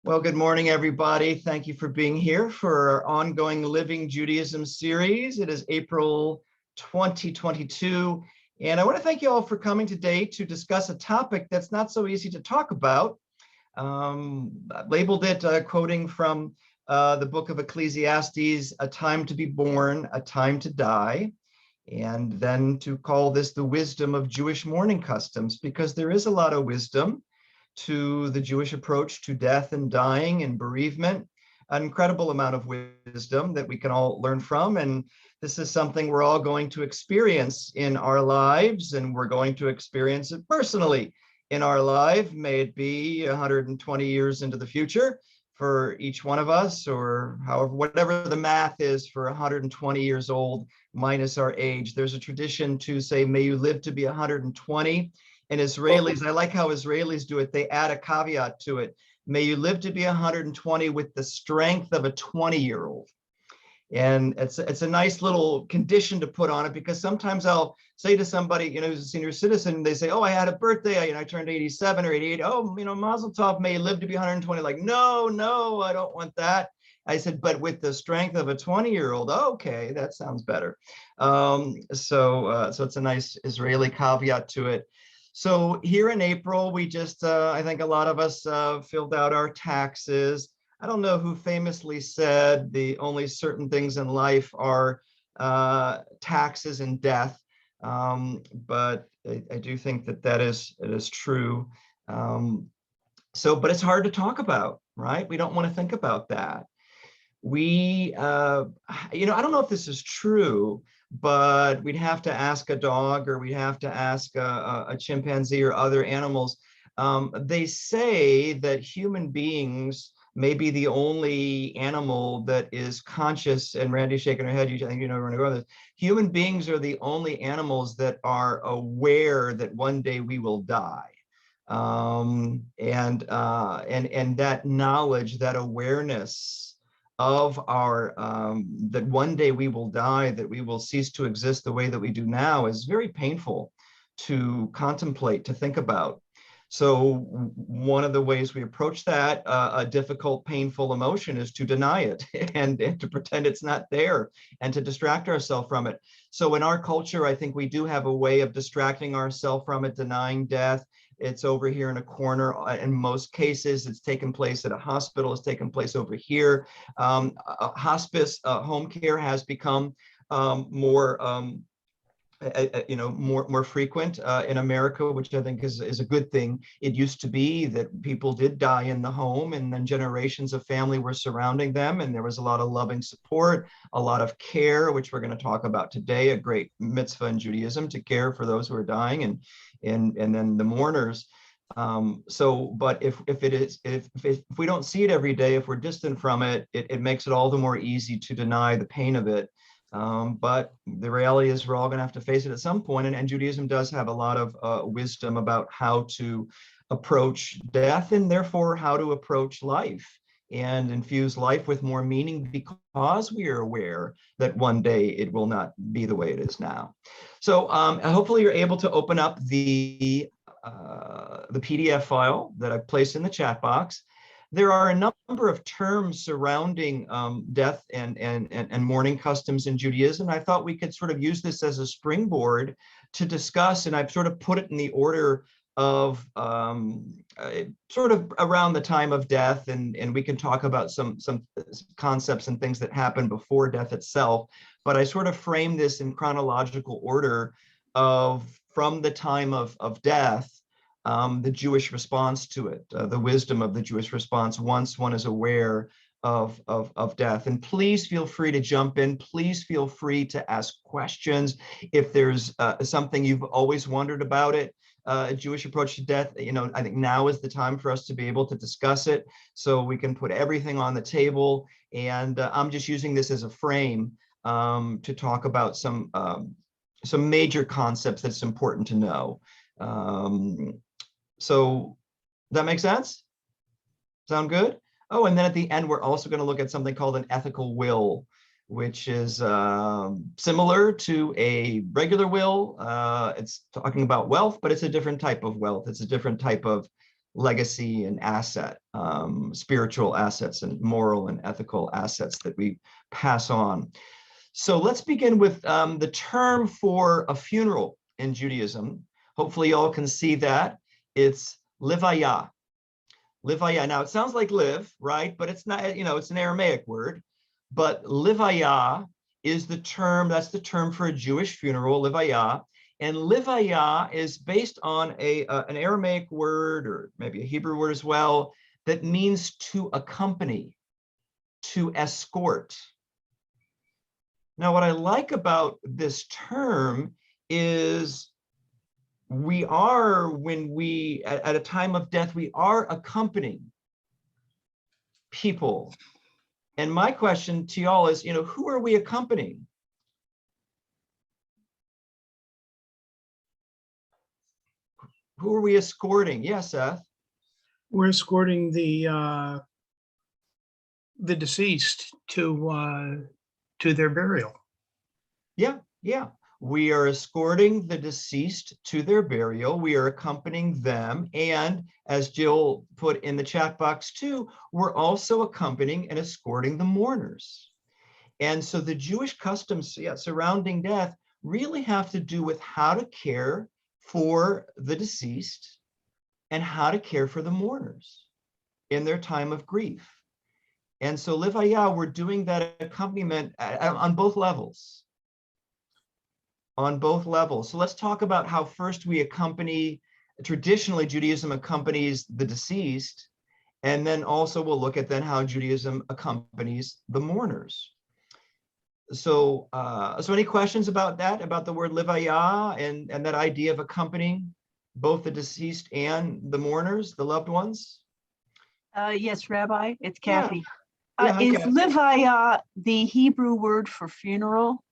Well, good morning, everybody. Thank you for being here for our ongoing Living Judaism series. It is April 2022, and I want to thank you all for coming today to discuss a topic that's not so easy to talk about. I've labeled it, quoting from the book of Ecclesiastes, a time to be born, a time to die, and then to call this the wisdom of Jewish mourning customs, because there is a lot of wisdom to the Jewish approach to death and dying and bereavement, an incredible amount of wisdom that we can all learn from. And this is something we're all going to experience in our lives, and we're going to experience it personally in our life. May it be 120 years into the future for each one of us, or however, whatever the math is for 120 years old minus our age. There's a tradition to say, may you live to be 120. And Israelis, I like how Israelis do it. They add a caveat to it. May you live to be 120 with the strength of a 20-year-old. And it's a nice little condition to put on it, because sometimes I'll say to somebody, who's a senior citizen, they say, oh, I had a birthday, I turned 87 or 88. Oh, Mazel Tov, may you live to be 120. Like, no, I don't want that. I said, but with the strength of a 20-year-old, okay, that sounds better. So it's a nice Israeli caveat to it. So here in April, we just, I think a lot of us filled out our taxes. I don't know who famously said the only certain things in life are taxes and death, but I do think that it is true. But it's hard to talk about, right? We don't want to think about that. I don't know if this is true, but we'd have to ask a dog, or we'd have to ask a chimpanzee or other animals. They say that human beings may be the only animal that is conscious, and Randy's shaking her head, I think we're going to go with this. Human beings are the only animals that are aware that one day we will die. And that knowledge, that awareness of our that one day we will die, that we will cease to exist the way that we do now, is very painful to contemplate, to think about. So one of the ways we approach that, a difficult, painful emotion, is to deny it and to pretend it's not there and to distract ourselves from it. So in our culture, I think we do have a way of distracting ourselves from it, denying death. It's over here in a corner. In most cases, it's taken place at a hospital. It's taken place over here. Hospice, home care has become more frequent in America, which I think is a good thing. It used to be that people did die in the home, and then generations of family were surrounding them, and there was a lot of loving support, a lot of care, which we're going to talk about today, a great mitzvah in Judaism to care for those who are dying, and then the mourners. But if we don't see it every day, if we're distant from it, it makes it all the more easy to deny the pain of it. But the reality is we're all going to have to face it at some point, and Judaism does have a lot of wisdom about how to approach death, and therefore how to approach life and infuse life with more meaning, because we are aware that one day it will not be the way it is now. So hopefully you're able to open up the PDF file that I've placed in the chat box. There are a number of terms surrounding death and mourning customs in Judaism. I thought we could sort of use this as a springboard to discuss, and I've sort of put it in the order of sort of around the time of death, and we can talk about some concepts and things that happen before death itself. But I sort of frame this in chronological order of from the time of death, the Jewish response to it, the wisdom of the Jewish response once one is aware of death. And please feel free to jump in. Please feel free to ask questions. If there's something you've always wondered about it, a Jewish approach to death, I think now is the time for us to be able to discuss it, so we can put everything on the table. And I'm just using this as a frame to talk about some major concepts that's important to know. So that makes sense? Sound good? Oh, and then at the end, we're also going to look at something called an ethical will, which is similar to a regular will. It's talking about wealth, but it's a different type of wealth. It's a different type of legacy and asset, spiritual assets and moral and ethical assets that we pass on. So let's begin with the term for a funeral in Judaism. Hopefully you all can see that. It's livaya. Livaya. Now it sounds like live, right? But it's not, it's an Aramaic word. But livaya is the term, that's the term for a Jewish funeral, livaya. And livaya is based on an Aramaic word, or maybe a Hebrew word as well, that means to accompany, to escort. Now, what I like about this term is we are, when we, at a time of death, we are accompanying people. And my question to y'all is, who are we accompanying? Who are we escorting? Yeah, Seth. We're escorting the deceased to their burial. Yeah. We are escorting the deceased to their burial. We are accompanying them. And as Jill put in the chat box too, we're also accompanying and escorting the mourners. And so the Jewish customs surrounding death really have to do with how to care for the deceased and how to care for the mourners in their time of grief. And so livaya, we're doing that accompaniment on both levels. On both levels. So let's talk about how first we accompany, traditionally Judaism accompanies the deceased, and then also we'll look at then how Judaism accompanies the mourners. So any questions about that, about the word livaya and that idea of accompanying both the deceased and the mourners, the loved ones? Yes, Rabbi, it's Kathy. Yeah, Is Kathy. livaya the Hebrew word for funeral?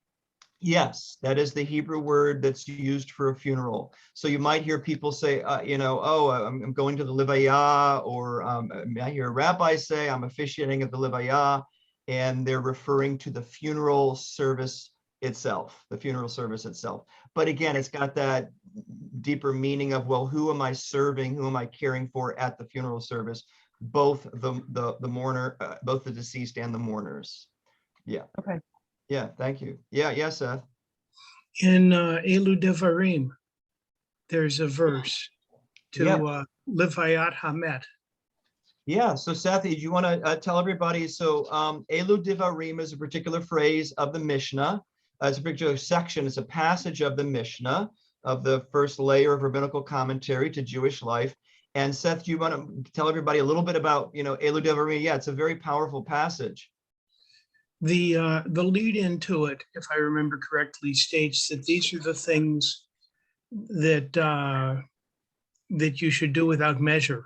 Yes, that is the Hebrew word that's used for a funeral. So you might hear people say, I'm going to the livaya, or I hear a rabbi say, I'm officiating at the livaya, and they're referring to the funeral service itself, the funeral service itself. But again, it's got that deeper meaning of, well, who am I serving? Who am I caring for at the funeral service? Both the mourner, both the deceased and the mourners. Yeah. Okay. Yeah, thank you. Yeah, Seth. In Elu Devarim, there's a verse to Livayat Hamet. Yeah, so Seth, do you want to tell everybody? So Elu Devarim is a particular phrase of the Mishnah. It's a particular section. It's a passage of the Mishnah, of the first layer of rabbinical commentary to Jewish life. And Seth, do you want to tell everybody a little bit about, Elu Devarim? Yeah, it's a very powerful passage. The lead into it, if I remember correctly, states that these are the things that that you should do without measure.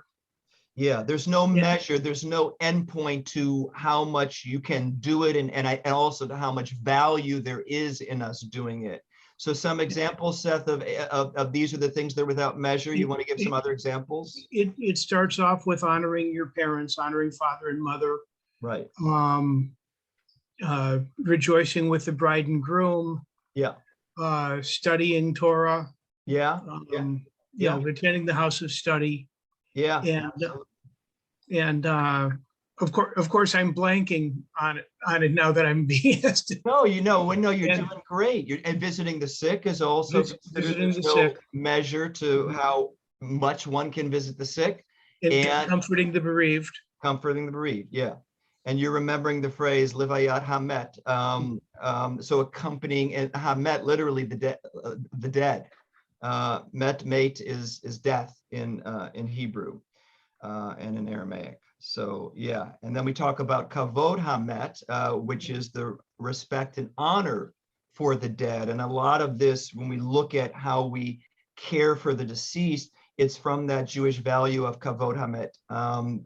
Yeah, there's no measure, there's no endpoint to how much you can do it, and also to how much value there is in us doing it. So some examples, Seth, of these are the things that are without measure. You want to give some other examples? It starts off with honoring your parents, honoring father and mother. Right. Rejoicing with the bride and groom. Yeah. Studying Torah. Yeah. Attending the house of study. Yeah. And of course, I'm blanking on it now that I'm being asked. No, you're doing great. And visiting the sick is also visiting the no sick. Measure to how much one can visit the sick, and comforting the bereaved. Comforting the bereaved, yeah. And you're remembering the phrase livayat hamet. So accompanying, and hamet, literally the dead. Mate is death in Hebrew and in Aramaic. So yeah, and then we talk about kavod hamet, which is the respect and honor for the dead. And a lot of this, when we look at how we care for the deceased, it's from that Jewish value of kavod hamet,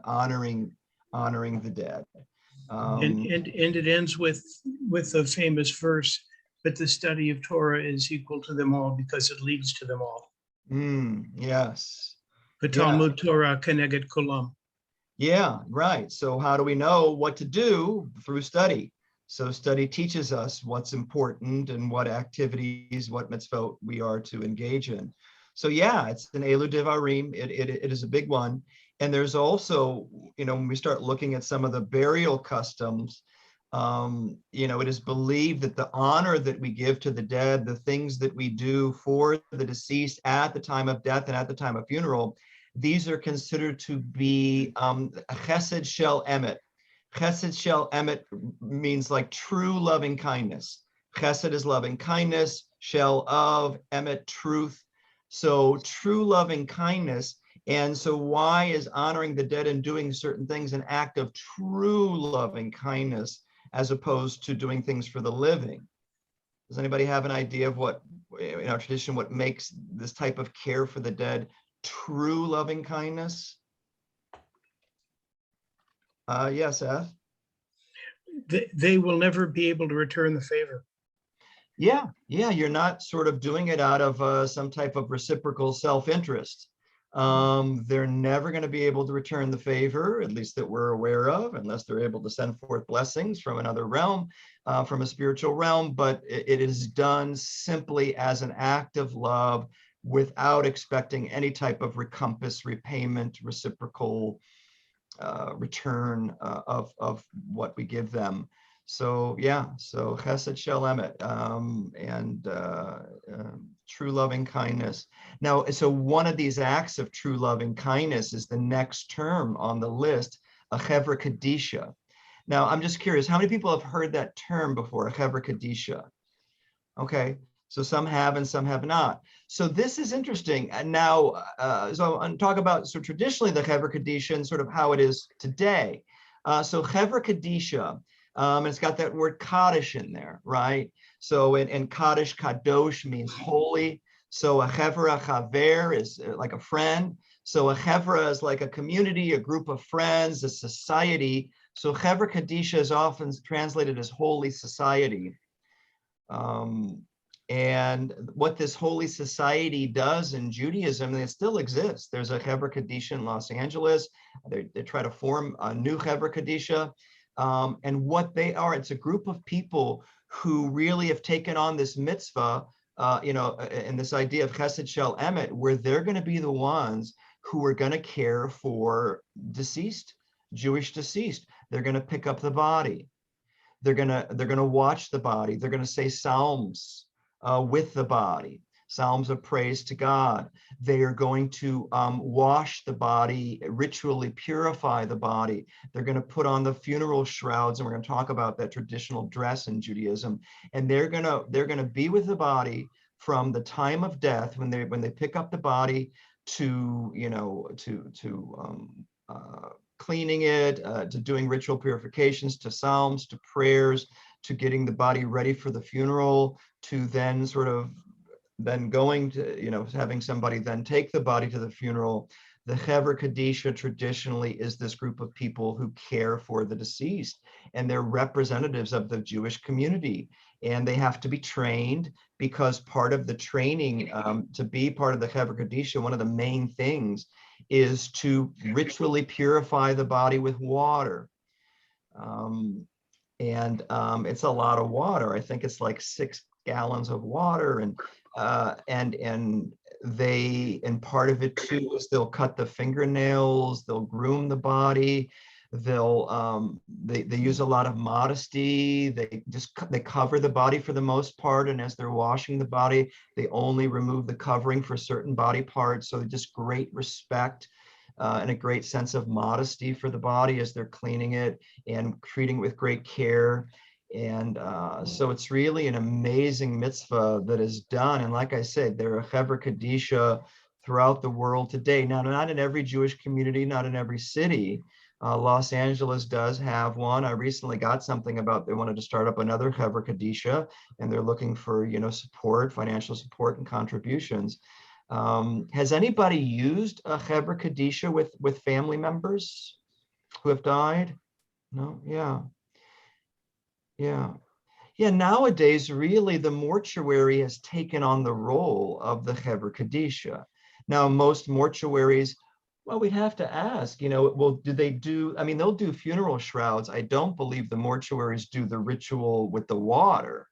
honoring the dead. And it ends with the famous verse, but the study of Torah is equal to them all because it leads to them all. Yes. But Talmud Torah keneged kulam. Yeah, right. So how do we know what to do? Through study. So study teaches us what's important and what activities, what mitzvot we are to engage in. So yeah, it's an Elu Devarim. It is a big one. And there's also, when we start looking at some of the burial customs, it is believed that the honor that we give to the dead, the things that we do for the deceased at the time of death and at the time of funeral, these are considered to be chesed shel emet. Chesed shel emet means like true loving kindness. Chesed is loving kindness, shel of, emet, truth. So true loving kindness. And so why is honoring the dead and doing certain things an act of true loving kindness as opposed to doing things for the living? Does anybody have an idea of what, in our tradition, what makes this type of care for the dead true loving kindness? Yes, Seth? They will never be able to return the favor. Yeah, you're not sort of doing it out of some type of reciprocal self-interest. They're never going to be able to return the favor, at least that we're aware of, unless they're able to send forth blessings from another realm, from a spiritual realm, but it is done simply as an act of love without expecting any type of recompense, repayment, reciprocal return of what we give them. So yeah, so chesed shel emet, and true loving kindness. Now, so one of these acts of true loving kindness is the next term on the list, Achevracadisha. Now, I'm just curious, how many people have heard that term before, Achevracadisha? Okay, so some have and some have not. So this is interesting. And now, so I'm talk about, so traditionally the Achevracadisha and sort of how it is today. So Achevracadisha, it's got that word Kaddish in there, right? So in Kaddish, Kadosh means holy. So Achevra Chaver is like a friend. So Achevra is like a community, a group of friends, a society. So Achevracadisha is often translated as holy society. And what this holy society does in Judaism, and it still exists. There's a Achevracadisha in Los Angeles. They try to form a new Achevracadisha. And what they are, it's a group of people who really have taken on this mitzvah, and this idea of chesed shel emet, where they're going to be the ones who are going to care for deceased, Jewish deceased. They're going to pick up the body. They're gonna watch the body. They're gonna say psalms with the body, psalms of praise to God. They are going to wash the body, ritually purify the body. They're going to put on the funeral shrouds, and we're going to talk about that traditional dress in Judaism. And they're gonna be with the body from the time of death, when they pick up the body, to cleaning it, to doing ritual purifications, to psalms, to prayers, to getting the body ready for the funeral, to then going to, having somebody then take the body to the funeral. The Achevracadisha traditionally is this group of people who care for the deceased, and they're representatives of the Jewish community. And they have to be trained, because part of the training to be part of the Achevracadisha, one of the main things is to ritually purify the body with water. It's a lot of water. I think it's like 6 gallons of water, and part of it too is they'll cut the fingernails, they'll groom the body, they use a lot of modesty. They cover the body for the most part, and as they're washing the body, they only remove the covering for certain body parts. So just great respect and a great sense of modesty for the body as they're cleaning it and treating it with great care. And so it's really an amazing mitzvah that is done. And like I said, there are Achevracadisha throughout the world today. Now, not in every Jewish community, not in every city. Los Angeles does have one. I recently got something about they wanted to start up another Achevracadisha, and they're looking for support, financial support, and contributions. Has anybody used a Achevracadisha with family members who have died? No? Yeah, nowadays, really, the mortuary has taken on the role of the Achevracadisha. Now, most mortuaries, well, we'd have to ask, well, do they do, they'll do funeral shrouds. I don't believe the mortuaries do the ritual with the water.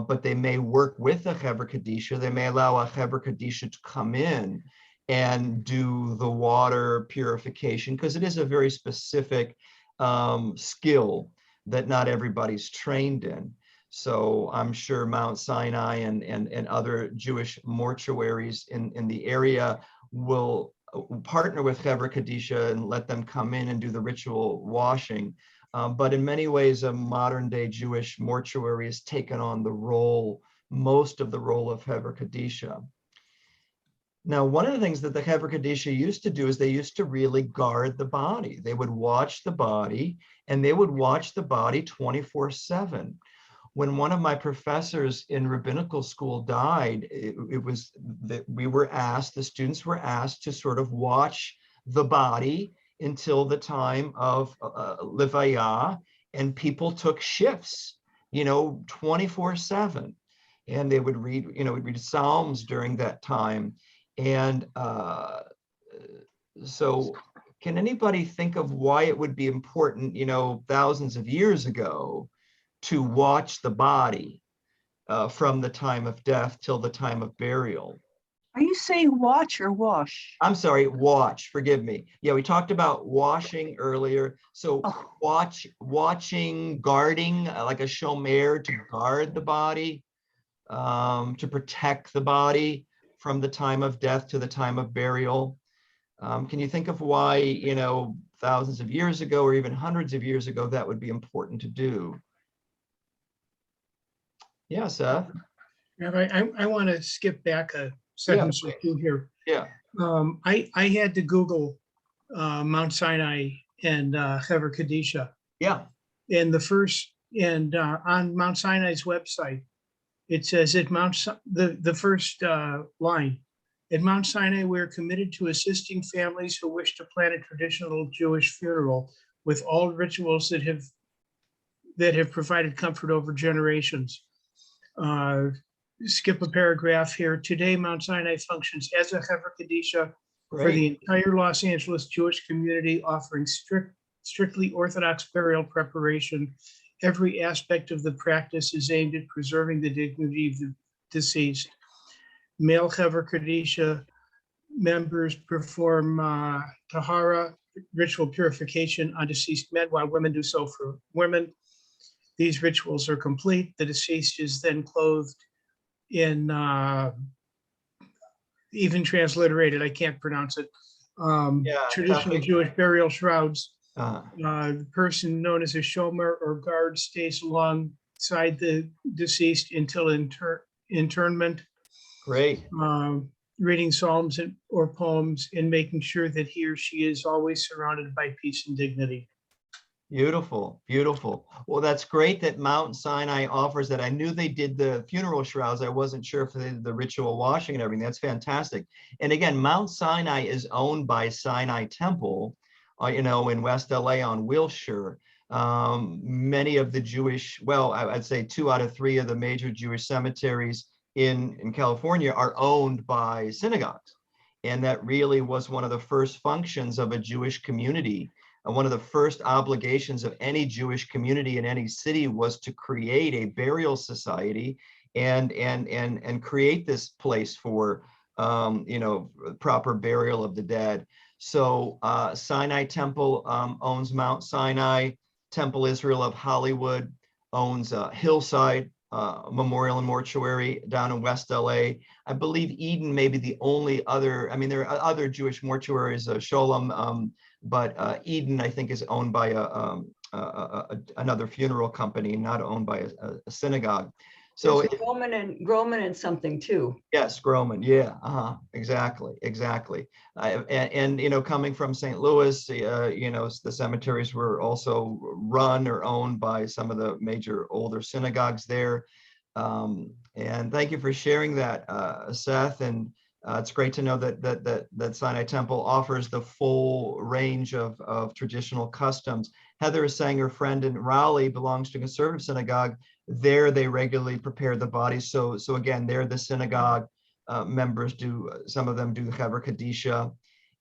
but they may work with Achevracadisha. They may allow Achevracadisha to come in and do the water purification, because it is a very specific skill that not everybody's trained in. So I'm sure Mount Sinai and other Jewish mortuaries in the area will partner with Achevracadisha and let them come in and do the ritual washing. But in many ways, a modern day Jewish mortuary has taken on the role, most of the role of Achevracadisha. Now, one of the things that the Achevracadisha used to do is they used to really guard the body. They would watch the body, and they would watch the body 24/7. When one of my professors in rabbinical school died, it was that we were asked, the students were asked to sort of watch the body until the time of Levaya, and people took shifts, 24/7. And they would read, we'd read Psalms during that time. And so can anybody think of why it would be important, thousands of years ago, to watch the body from the time of death till the time of burial? Are you saying watch or wash? I'm sorry, watch, forgive me. Yeah, we talked about washing earlier. So Oh. watching, guarding, like a shomer, to guard the body, to protect the body from the time of death to the time of burial. Can you think of why, thousands of years ago or even hundreds of years ago, that would be important to do? Yeah, Seth. Rabbi, I want to skip back a Yeah, sentence or please. two here. Yeah. I had to Google Mount Sinai and Achevracadisha. Yeah. And on Mount Sinai's website, it says at the first line, at Mount Sinai, we're committed to assisting families who wish to plan a traditional Jewish funeral with all rituals that have provided comfort over generations. Skip a paragraph here. Today, Mount Sinai functions as a Achevracadisha for the entire Los Angeles Jewish community, offering strictly Orthodox burial preparation. Every aspect of the practice is aimed at preserving the dignity of the deceased. Male Achevracadisha members perform tahara, ritual purification on deceased men, while women do so for women. These rituals are complete. The deceased is then clothed in, even transliterated, I can't pronounce it, traditional Jewish burial shrouds. The person known as a shomer or guard stays alongside the deceased until internment. Great. Reading psalms or poems and making sure that he or she is always surrounded by peace and dignity. Beautiful, beautiful. Well, that's great that Mount Sinai offers that. I knew they did the funeral shrouds. I wasn't sure if they did the ritual washing and everything. That's fantastic. And again, Mount Sinai is owned by Sinai Temple, in West LA on Wilshire. Many of the Jewish, well, I'd say 2 out of 3 of the major Jewish cemeteries in California are owned by synagogues. And that really was one of the first functions of a Jewish community. One of the first obligations of any Jewish community in any city was to create a burial society and create this place for proper burial of the dead. So Sinai Temple owns Mount Sinai. Temple Israel of Hollywood owns Hillside Memorial and Mortuary down in West LA. I believe Eden may be the only other. I mean, there are other Jewish mortuaries, Sholem, but Eden, I think, is owned by another funeral company, not owned by a synagogue. So Groman and something too. Yes, Groman. Yeah, exactly. And coming from St. Louis, the cemeteries were also run or owned by some of the major older synagogues there. And thank you for sharing that, Seth. And it's great to know that Sinai Temple offers the full range of traditional customs. Heather is saying her friend in Raleigh belongs to a conservative synagogue. There they regularly prepare the bodies. So again, there the synagogue members some of them do Achevracadisha.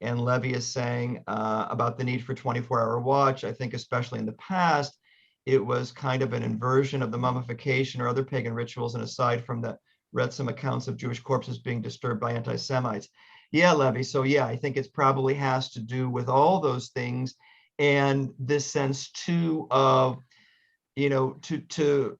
And Levi is saying about the need for 24-hour watch. I think especially in the past, it was kind of an inversion of the mummification or other pagan rituals, and aside from that, read some accounts of Jewish corpses being disturbed by anti-Semites. Yeah, Levy. So yeah, I think it probably has to do with all those things, and this sense too of, to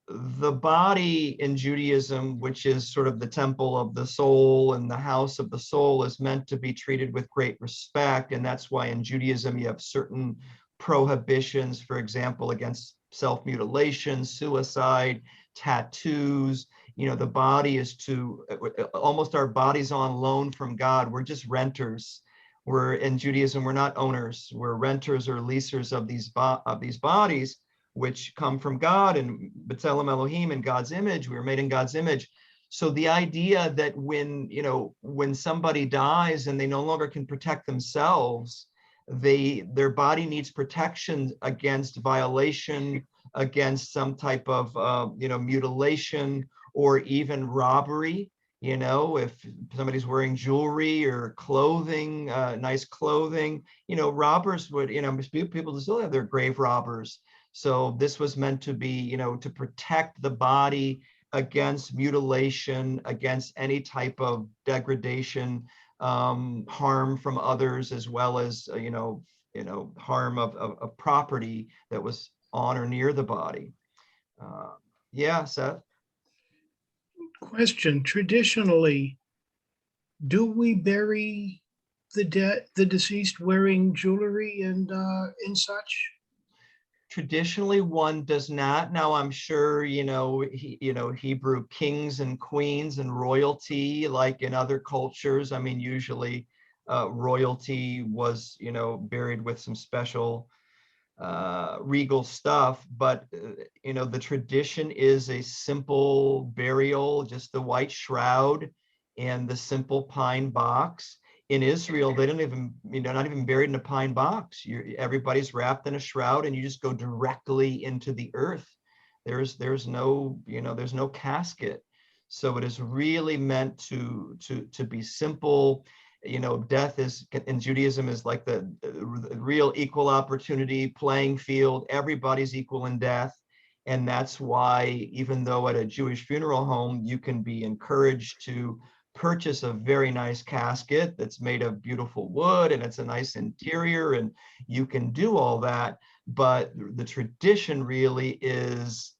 the body in Judaism, which is sort of the temple of the soul and the house of the soul, is meant to be treated with great respect. And that's why in Judaism you have certain prohibitions, for example, against self-mutilation, suicide, tattoos. The body is almost our body's on loan from God. We're just renters. We're in Judaism, we're not owners. We're renters or leasers of these bodies, which come from God, and B'Tselem Elohim, in God's image. We were made in God's image. So the idea that when somebody dies and they no longer can protect themselves, their body needs protection against violation, against some type of mutilation, or even robbery. If somebody's wearing jewelry or clothing, nice clothing, robbers would, people still have their grave robbers. So this was meant to be, to protect the body against mutilation, against any type of degradation, harm from others, as well as, harm of property that was on or near the body. Yeah, Seth? Question, traditionally, do we bury the deceased wearing jewelry and such? Traditionally, one does not. Now, I'm sure, Hebrew kings and queens and royalty, like in other cultures, I mean, usually royalty was, buried with some special regal stuff, but the tradition is a simple burial, just the white shroud and the simple pine box. In Israel, they don't even, not even buried in a pine box. Everybody's wrapped in a shroud, and you just go directly into the earth. There's no, there's no casket. So it is really meant to be simple. Death is, in Judaism, is like the real equal opportunity playing field. Everybody's equal in death. And that's why, even though at a Jewish funeral home, you can be encouraged to purchase a very nice casket that's made of beautiful wood, and it's a nice interior, and you can do all that. But the tradition really is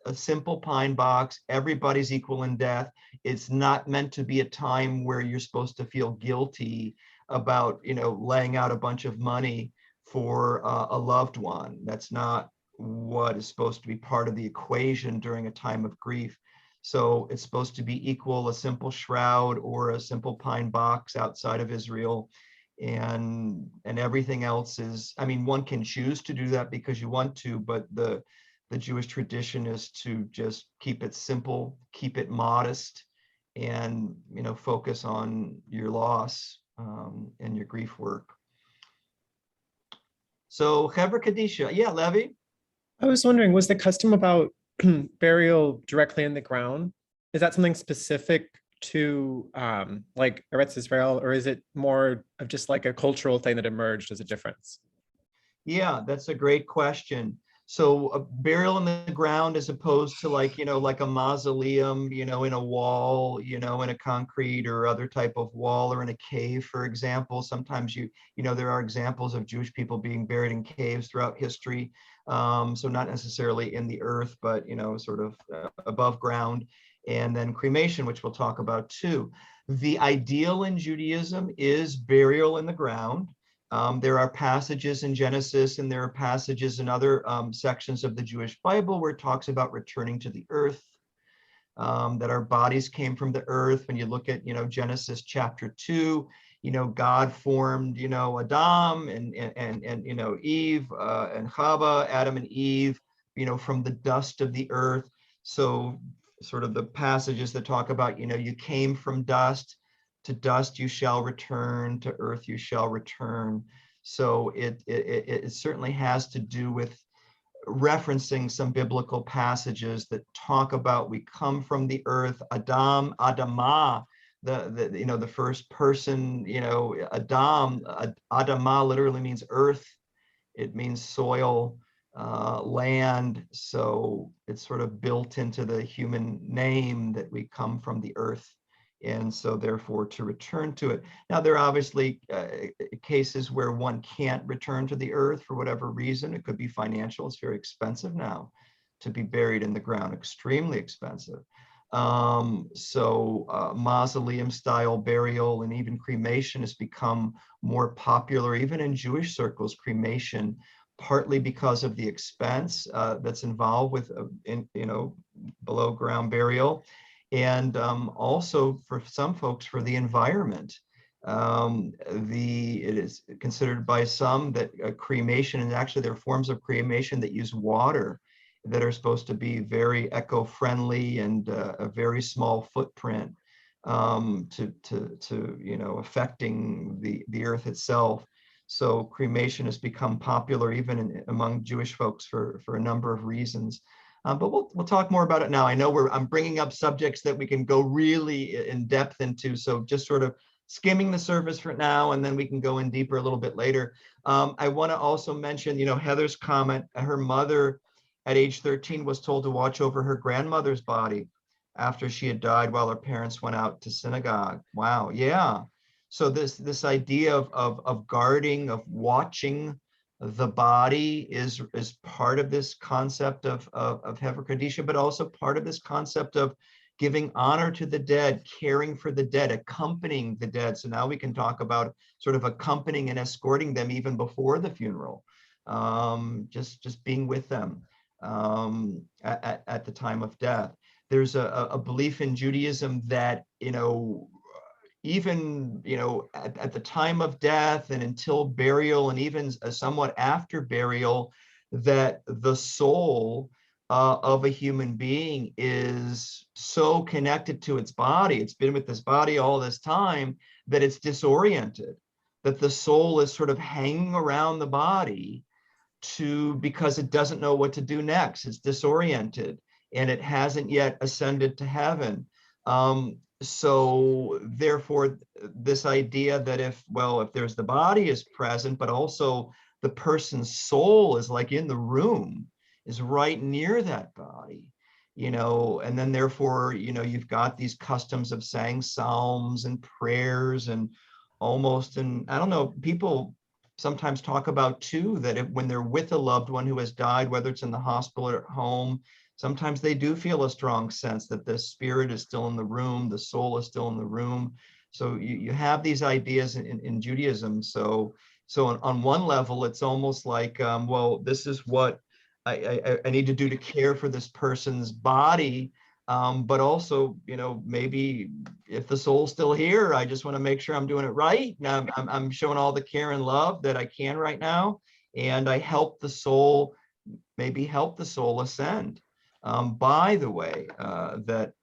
a simple pine box. Everybody's equal in death. It's not meant to be a time where you're supposed to feel guilty about, laying out a bunch of money for a loved one. That's not what is supposed to be part of the equation during a time of grief. So it's supposed to be equal, a simple shroud or a simple pine box outside of Israel. And everything else is, I mean, one can choose to do that because you want to, but the Jewish tradition is to just keep it simple, keep it modest, and, focus on your loss and your grief work. So Achevracadisha, yeah, Levi? I was wondering, was the custom about burial directly in the ground, is that something specific to like Eretz Israel, or is it more of just like a cultural thing that emerged as a difference? Yeah, that's a great question. So a burial in the ground, as opposed to like a mausoleum, in a wall, in a concrete or other type of wall, or in a cave, for example. Sometimes there are examples of Jewish people being buried in caves throughout history. So not necessarily in the earth, but sort of above ground. And then cremation, which we'll talk about too. The ideal in Judaism is burial in the ground. There are passages in Genesis, and there are passages in other sections of the Jewish Bible where it talks about returning to the earth, that our bodies came from the earth. When you look at, Genesis chapter 2, God formed, Adam and Eve and Chava, Adam and Eve, from the dust of the earth. So sort of the passages that talk about, you came from dust, to dust you shall return, to earth you shall return. So it certainly has to do with referencing some biblical passages that talk about we come from the earth. Adam, Adamah, the first person, Adam, Adamah literally means earth. It means soil. land. So it's sort of built into the human name that we come from the earth. And so therefore to return to it. Now, there are obviously cases where one can't return to the earth for whatever reason. It could be financial. It's very expensive now to be buried in the ground, extremely expensive. Mausoleum style burial and even cremation has become more popular, even in Jewish circles, cremation, partly because of the expense that's involved with, below ground burial. And also for some folks, for the environment. It is considered by some that cremation, and actually there are forms of cremation that use water that are supposed to be very eco-friendly and a very small footprint affecting the earth itself. So cremation has become popular even among Jewish folks for a number of reasons. But we'll talk more about it now. I know I'm bringing up subjects that we can go really in depth into. So just sort of skimming the surface for now, and then we can go in deeper a little bit later. I want to also mention, Heather's comment. Her mother at age 13 was told to watch over her grandmother's body after she had died while her parents went out to synagogue. Wow, yeah. So this idea of guarding, of watching the body is part of this concept of Achevracadisha, but also part of this concept of giving honor to the dead, caring for the dead, accompanying the dead. So now we can talk about sort of accompanying and escorting them even before the funeral, just being with them at the time of death. There's a belief in Judaism that, even at the time of death and until burial, and even somewhat after burial, that the soul of a human being is so connected to its body, it's been with this body all this time, that it's disoriented, that the soul is sort of hanging around the body because it doesn't know what to do next. It's disoriented and it hasn't yet ascended to heaven. So therefore, this idea that if there's the body is present, but also the person's soul is like in the room, is right near that body, and then therefore, you've got these customs of saying psalms and prayers and almost, and I don't know, people sometimes talk about too, that when they're with a loved one who has died, whether it's in the hospital or at home, sometimes they do feel a strong sense that the spirit is still in the room, the soul is still in the room. So you have these ideas in Judaism. So on one level, it's almost like, this is what I need to do to care for this person's body. But also, maybe if the soul's still here, I just want to make sure I'm doing it right. I'm showing all the care and love that I can right now. And I help the soul ascend. By the way, that,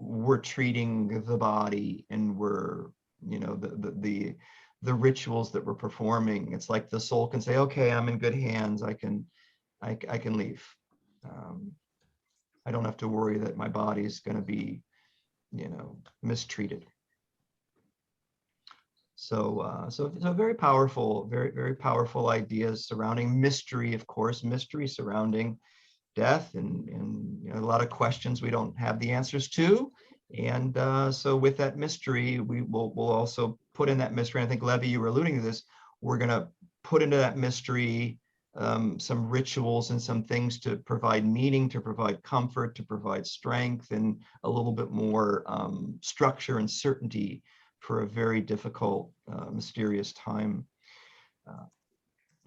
we're treating the body and we're, the rituals that we're performing. It's like the soul can say, okay, I'm in good hands. I can leave. I don't have to worry that my body is going to be, mistreated. So very powerful, very, very powerful ideas surrounding mystery, of course, mystery surrounding death, and a lot of questions we don't have the answers to. And so with that mystery, we'll also put in that mystery. I think, Levi, you were alluding to this. We're going to put into that mystery some rituals and some things to provide meaning, to provide comfort, to provide strength, and a little bit more structure and certainty for a very difficult, mysterious time.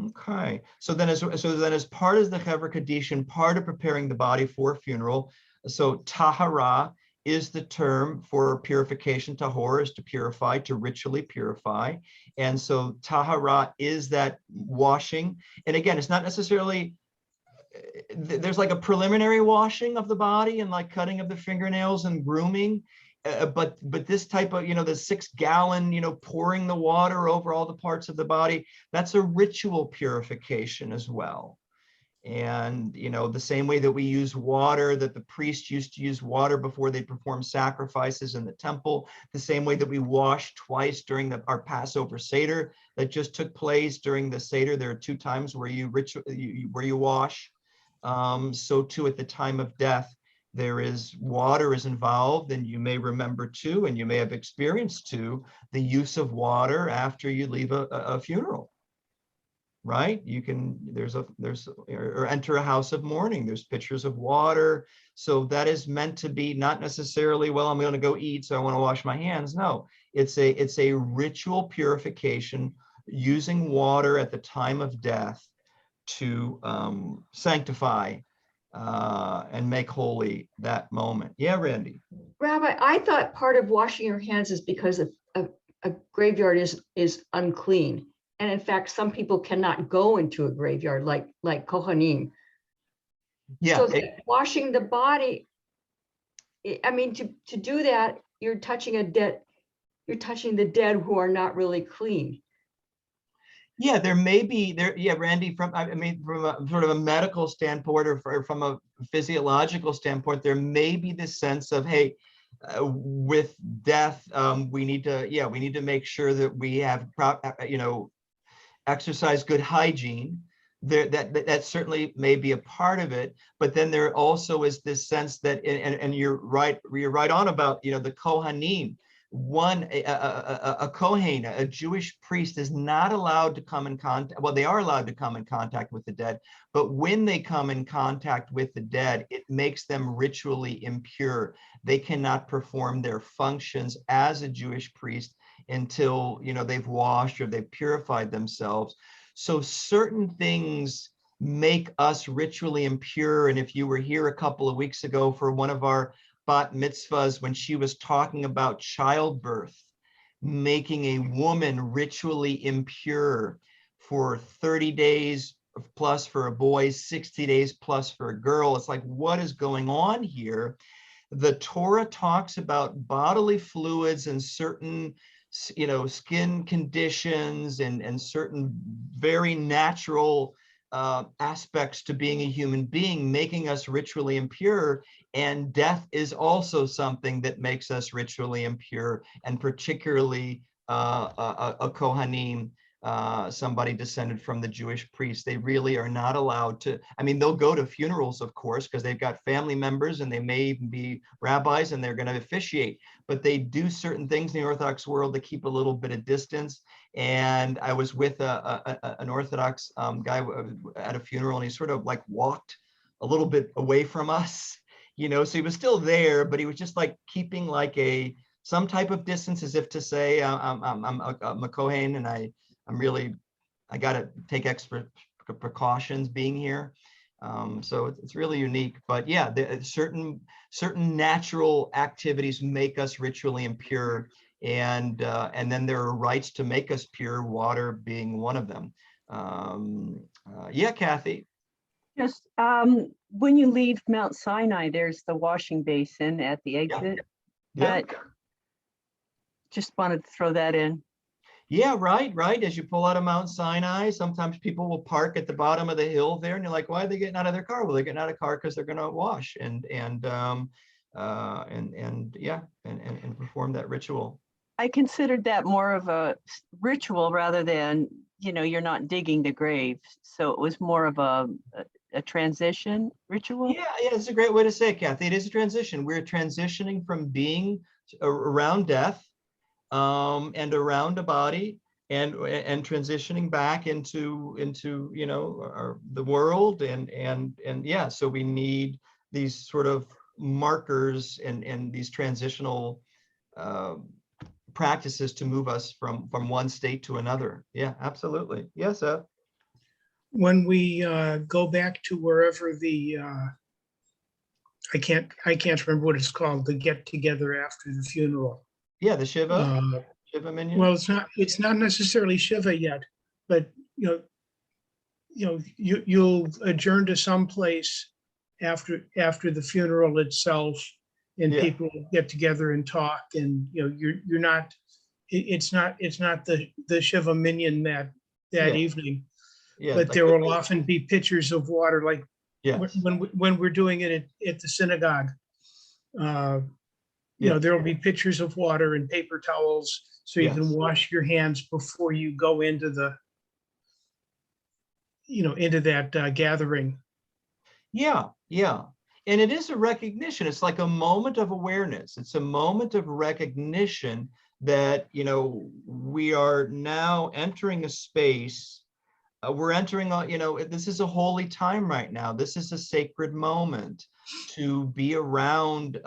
Okay, so then as part of the Achevracadisha, part of preparing the body for a funeral, so tahara is the term for purification. Tahor is to purify, to ritually purify. And so tahara is that washing. And again, it's not necessarily, there's like a preliminary washing of the body and like cutting of the fingernails and grooming. But this type of, the 6 gallon, pouring the water over all the parts of the body, that's a ritual purification as well. And, you know, the same way that we use water, that the priests used to use water before they performed sacrifices in the temple, the same way that we wash twice during our Passover Seder that just took place during the Seder. There are 2 times where where you wash. So too at the time of death, there is water is involved, and you may remember too, and you may have experienced too, the use of water after you leave a funeral. Right? You can, or enter a house of mourning. There's pitchers of water. So that is meant to be not necessarily, well, I'm going to go eat, so I want to wash my hands. No, it's a ritual purification using water at the time of death to sanctify and make holy that moment. Yeah, Randy. Rabbi, I thought part of washing your hands is because a graveyard is unclean. And in fact, some people cannot go into a graveyard like Kohanim. Yeah. So washing the body, I mean, to do that, you're touching the dead who are not really clean. Yeah, there may be yeah, Randy, from I mean, from a sort of a medical standpoint or from a physiological standpoint, there may be this sense of, hey, with death, we need to make sure that we have exercise good hygiene. There, that certainly may be a part of it, but then there also is this sense that, and you're right on about, you know, the Kohanim. A Kohen, a Jewish priest, is not allowed to come in contact. Well, they are allowed to come in contact with the dead, but when they come in contact with the dead, it makes them ritually impure. They cannot perform their functions as a Jewish priest until, you know, they've washed or they've purified themselves. So certain things make us ritually impure. And if you were here a couple of weeks ago for one of our bat mitzvahs, when she was talking about childbirth, making a woman ritually impure for 30 days plus for a boy, 60 days plus for a girl, it's like, what is going on here? The Torah talks about bodily fluids and certain, you know, skin conditions and certain very natural aspects to being a human being, making us ritually impure. And death is also something that makes us ritually impure, and particularly a Kohanim, somebody descended from the Jewish priests. They really are not allowed to, I mean, they'll go to funerals, of course, because they've got family members and they may even be rabbis and they're going to officiate, but they do certain things in the Orthodox world to keep a little bit of distance. And I was with an Orthodox guy at a funeral, and he sort of like walked a little bit away from us, you know, so he was still there, but he was just like keeping like some type of distance, as if to say, I'm a Kohen, and I got to take extra precautions being here. So it's really unique, but yeah, certain natural activities make us ritually impure, and then there are rites to make us pure, water being one of them. Yeah, Kathy. Just when you leave Mount Sinai, there's the washing basin at the exit. Yeah. Just wanted to throw that in. Yeah, right. As you pull out of Mount Sinai, sometimes people will park at the bottom of the hill there, and you're like, why are they getting out of their car? Well, they're getting out of the car because they're going to wash and perform that ritual. I considered that more of a ritual rather than, you know, you're not digging the grave. So it was more of a transition ritual. Yeah, it's a great way to say it, Kathy. It is a transition. We're transitioning from being around death and around a body and transitioning back into you know, the world and yeah, so we need these sort of markers and these transitional practices to move us from one state to another. Yeah, absolutely. Yes, Ed. When we go back to wherever I can't remember what it's called, the get together after the funeral. Yeah, the Shiva. Shiva minion. Well, it's not necessarily Shiva yet, but you'll adjourn to some place after the funeral itself, and people get together and talk, and you're not, it's not the Shiva minion that evening. Yeah. but like there the- will often be pitchers of water, like Yes. when we're doing it at the synagogue. You know, Yeah. there will be pitchers of water and paper towels, so you can Yes. wash your hands before you go into the, into that gathering. Yeah, yeah. And it is a recognition. It's like a moment of awareness. It's a moment of recognition that, we are now entering a space. We're entering, this is a holy time right now. This is a sacred moment to be around,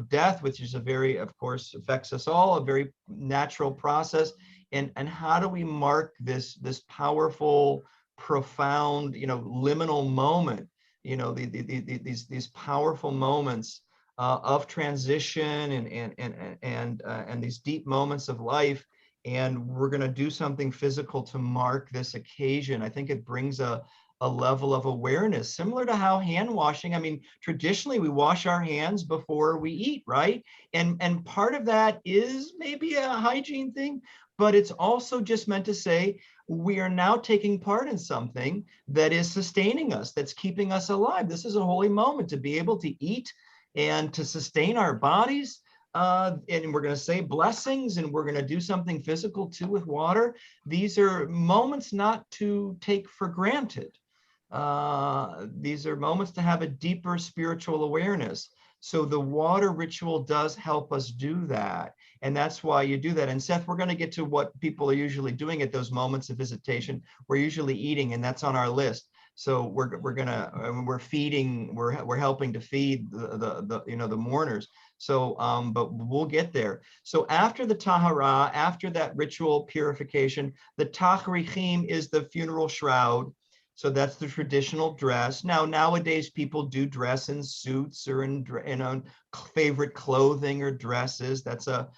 death, which is a very, of course, affects us all, a very natural process. And how do we mark this powerful, profound, liminal moment, these powerful moments of transition and these deep moments of life. And we're going to do something physical to mark this occasion. I think it brings a level of awareness, similar to how hand washing, I mean, traditionally we wash our hands before we eat, right? And part of that is maybe a hygiene thing, but it's also just meant to say, we are now taking part in something that is sustaining us, that's keeping us alive. This is a holy moment to be able to eat and to sustain our bodies. And we're going to say blessings, and we're going to do something physical too with water. These are moments not to take for granted. These are moments to have a deeper spiritual awareness. So the water ritual does help us do that. And that's why you do that. And Seth, we're going to get to what people are usually doing at those moments of visitation. We're usually eating, and that's on our list. So we're feeding, we're helping to feed the mourners. So, but we'll get there. So after the tahara, after that ritual purification, the tachrichim is the funeral shroud. So that's the traditional dress. Now, nowadays, people do dress in suits or in favorite clothing or dresses. That's a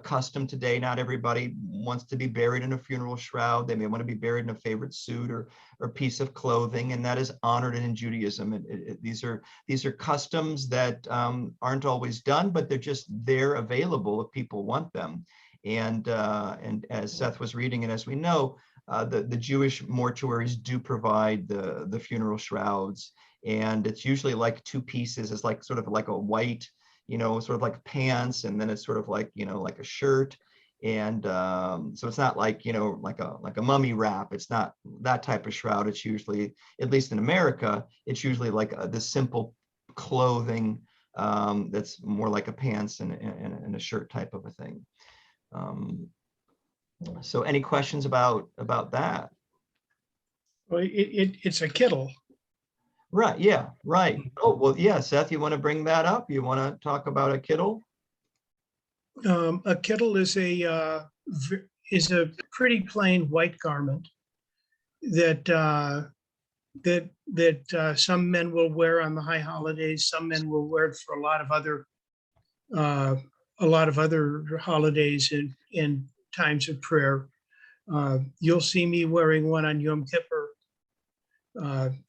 custom today. Not everybody wants to be buried in a funeral shroud. They may want to be buried in a favorite suit or piece of clothing, and that is honored in Judaism. These are customs that aren't always done, but they're just there available if people want them. And as Seth was reading, and as we know, the Jewish mortuaries do provide the funeral shrouds, and it's usually like two pieces. It's like sort of like a white, sort of like pants, and then it's sort of like like a shirt. And so it's not like like a mummy wrap. It's not that type of shroud. It's usually, at least in America, it's usually like this simple clothing that's more like a pants and a shirt type of a thing. So any questions about that? Well, it's a kittle. Right, yeah, right. Oh, well, yeah, Seth, you want to bring that up? You want to talk about a kittle? A kittle is a pretty plain white garment that some men will wear on the high holidays. Some men will wear it for a lot of other holidays and times of prayer. You'll see me wearing one on Yom Kippur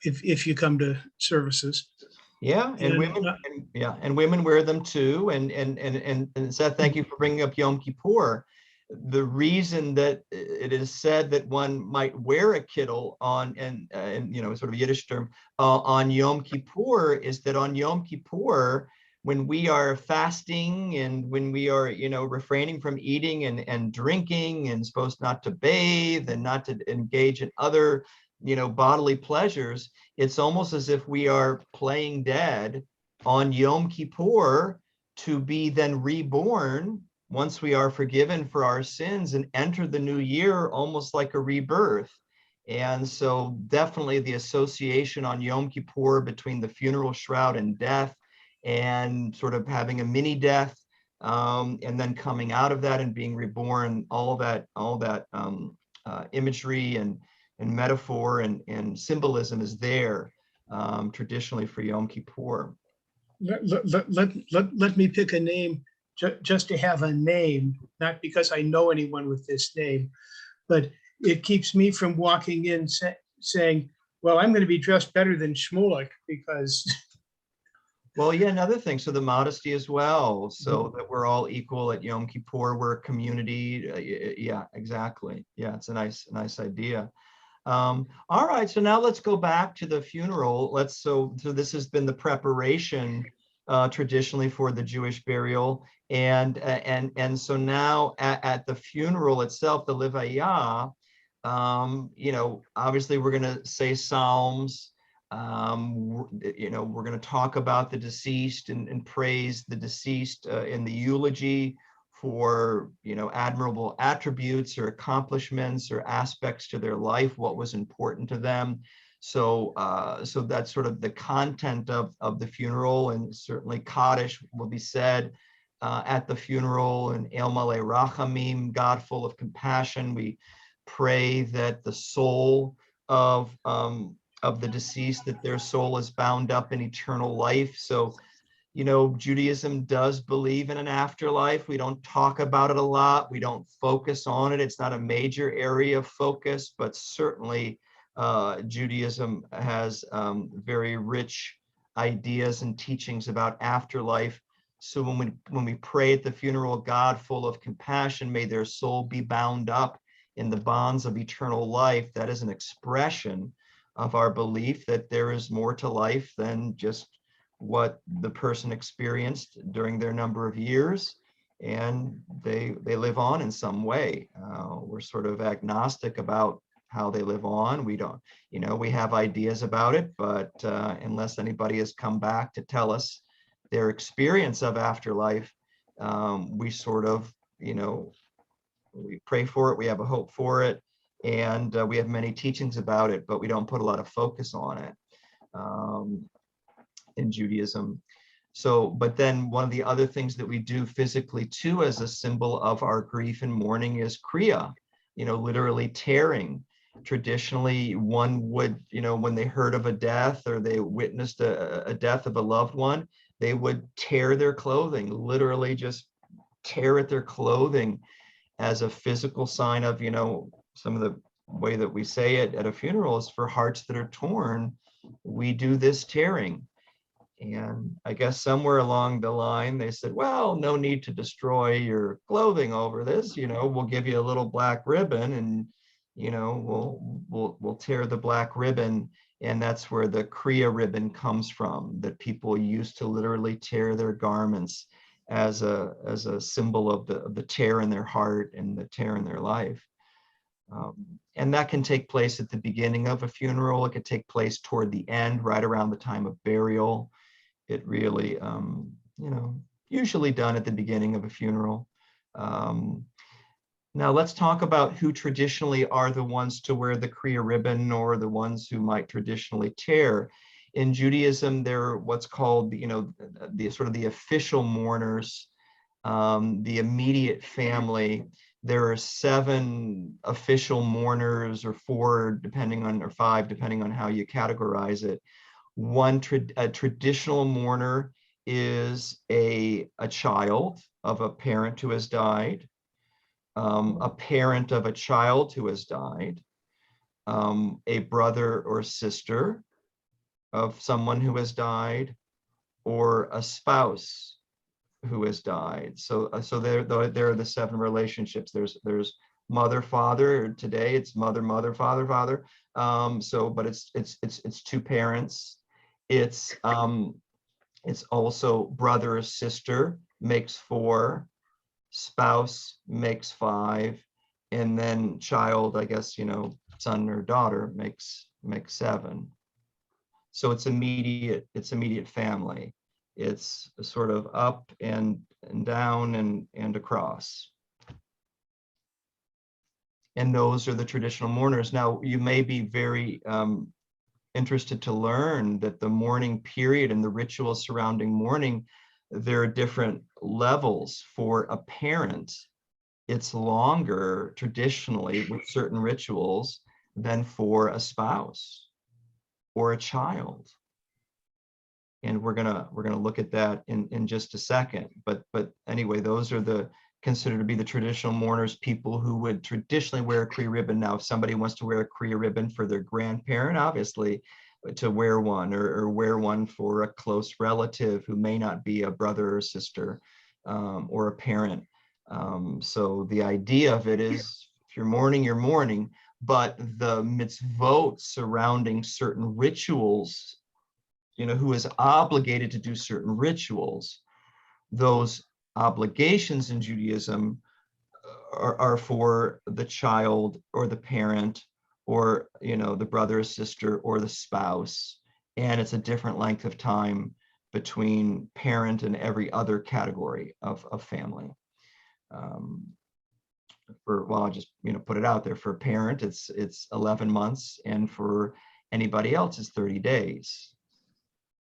if you come to services. Yeah, and women wear them too. And Seth, thank you for bringing up Yom Kippur. The reason that it is said that one might wear a kittel on sort of Yiddish term on Yom Kippur is that on Yom Kippur, when we are fasting and when we are refraining from eating and drinking and supposed not to bathe and not to engage in other bodily pleasures, it's almost as if we are playing dead on Yom Kippur to be then reborn once we are forgiven for our sins and enter the new year almost like a rebirth. And so definitely the association on Yom Kippur between the funeral shroud and death, and sort of having a mini death, and then coming out of that and being reborn, all that imagery and metaphor and symbolism is there traditionally for Yom Kippur. Let me pick a name just to have a name, not because I know anyone with this name, but it keeps me from walking in saying, well, I'm going to be dressed better than Shmulik because Well, yeah, another thing, so the modesty as well, so that we're all equal at Yom Kippur, we're a community. Yeah, exactly. Yeah, it's a nice idea. All right, so now let's go back to the funeral. So this has been the preparation traditionally for the Jewish burial, and so now at the funeral itself, the Levaya, obviously we're going to say Psalms. We're going to talk about the deceased and praise the deceased in the eulogy for, admirable attributes or accomplishments or aspects to their life, what was important to them. So that's sort of the content of the funeral, and certainly Kaddish will be said at the funeral, and El Maleh Rachamim, God full of compassion. We pray that the soul of the deceased, that their soul is bound up in eternal life. So, Judaism does believe in an afterlife. We don't talk about it a lot. We don't focus on it. It's not a major area of focus, but certainly Judaism has very rich ideas and teachings about afterlife. So when we pray at the funeral, God full of compassion, may their soul be bound up in the bonds of eternal life, that is an expression of our belief that there is more to life than just what the person experienced during their number of years, and they live on in some way. We're sort of agnostic about how they live on. We don't, we have ideas about it, but unless anybody has come back to tell us their experience of afterlife, we sort of, we pray for it, we have a hope for it, and we have many teachings about it, but we don't put a lot of focus on it in Judaism. So, but then one of the other things that we do physically too, as a symbol of our grief and mourning, is kriya, literally tearing. Traditionally, one would, when they heard of a death or they witnessed a death of a loved one, they would tear their clothing, literally just tear at their clothing as a physical sign of, some of the way that we say it at a funeral is for hearts that are torn, we do this tearing. And I guess somewhere along the line, they said, well, no need to destroy your clothing over this, we'll give you a little black ribbon, and, we'll tear the black ribbon. And that's where the kriya ribbon comes from, that people used to literally tear their garments as a symbol of the tear in their heart and the tear in their life. And that can take place at the beginning of a funeral. It could take place toward the end, right around the time of burial. It really, usually done at the beginning of a funeral. Now let's talk about who traditionally are the ones to wear the kriya ribbon, or the ones who might traditionally tear. In Judaism, they're what's called, the sort of the official mourners, the immediate family. There are 7 official mourners, or 4, or 5, depending on how you categorize it. A traditional mourner is a child of a parent who has died, a parent of a child who has died, a brother or sister of someone who has died, or a spouse who has died. So there are the 7 relationships. There's mother, father. Today it's mother, mother, father, father. But it's 2 parents. It's also brother or sister makes 4, spouse makes 5, and then child, I guess, son or daughter makes 7. So it's immediate family. It's sort of up and down and across. And those are the traditional mourners. Now, you may be very interested to learn that the mourning period and the rituals surrounding mourning, there are different levels. For a parent, it's longer traditionally with certain rituals than for a spouse or a child. And we're gonna look at that in just a second. But anyway, those are considered to be the traditional mourners, people who would traditionally wear a kriya ribbon. Now, if somebody wants to wear a kriya ribbon for their grandparent, obviously to wear one, or wear one for a close relative who may not be a brother or sister, or a parent. So the idea of it is, if you're mourning, you're mourning, but the mitzvot surrounding certain rituals, who is obligated to do certain rituals, those obligations in Judaism are for the child or the parent, or the brother or sister or the spouse, and it's a different length of time between parent and every other category of family. I'll just put it out there, for a parent it's 11 months, and for anybody else it's 30 days.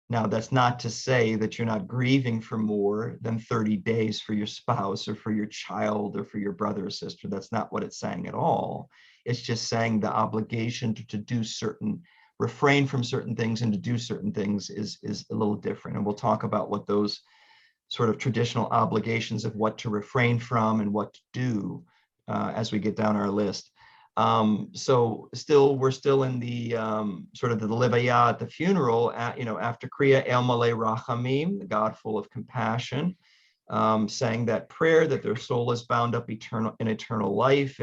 Now, that's not to say that you're not grieving for more than 30 days for your spouse or for your child or for your brother or sister. That's not what it's saying at all. It's just saying the obligation to do refrain from certain things and to do certain things is a little different. And we'll talk about what those sort of traditional obligations of what to refrain from and what to do as we get down our list. So we're still in the sort of the levaya at the funeral, after Kriya El Malay Rachamim, the God full of compassion, saying that prayer, that their soul is bound up in eternal life.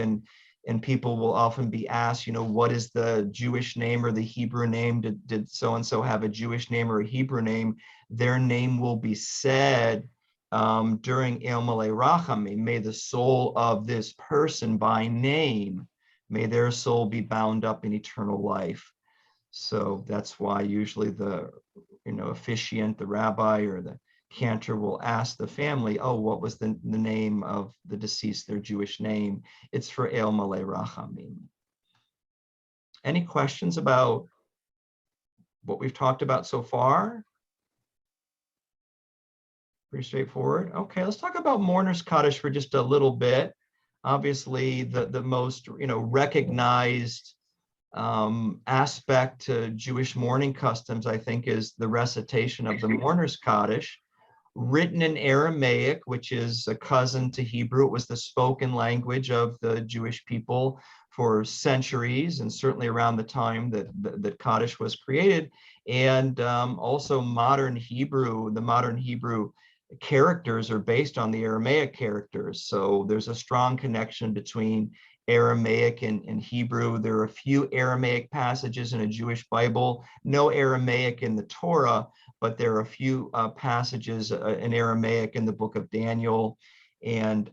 And people will often be asked, what is the Jewish name or the Hebrew name? Did so-and-so have a Jewish name or a Hebrew name? Their name will be said during El Malay Rachamim. May the soul of this person by name, may their soul be bound up in eternal life. So that's why usually the officiant, the rabbi or the cantor, will ask the family, what was the name of the deceased, their Jewish name? It's for El Malay Rachamim. Any questions about what we've talked about so far? Pretty straightforward. Okay, let's talk about Mourner's Kaddish for just a little bit. Obviously, the most recognized aspect to Jewish mourning customs, I think, is the recitation of the Mourner's Kaddish, written in Aramaic, which is a cousin to Hebrew. It was the spoken language of the Jewish people for centuries, and certainly around the time that Kaddish was created. And also modern Hebrew, the modern Hebrew characters are based on the Aramaic characters. So there's a strong connection between Aramaic and Hebrew. There are a few Aramaic passages in a Jewish Bible, no Aramaic in the Torah, but there are a few passages in Aramaic in the book of Daniel, and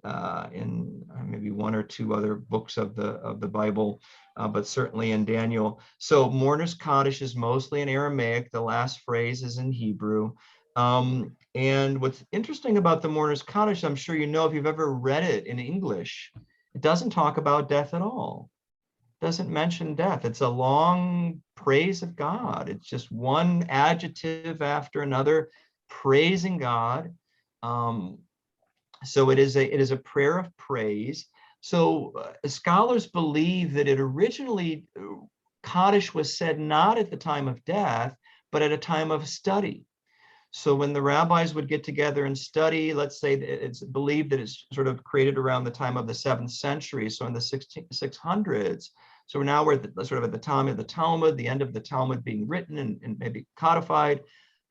in maybe one or two other books of the Bible, but certainly in Daniel. So Mourner's Kaddish is mostly in Aramaic. The last phrase is in Hebrew. And what's interesting about the Mourner's Kaddish, I'm sure you know if you've ever read it in English, it doesn't talk about death at all. It doesn't mention death. It's a long praise of God. It's just one adjective after another, praising God. So it is a prayer of praise. So scholars believe that it originally, Kaddish was said not at the time of death, but at a time of study. So when the rabbis would get together and study, let's say it's believed that it's sort of created around the time of the 7th century, so in the 600s. So now we're sort of at the time of the Talmud, the end of the Talmud being written and maybe codified.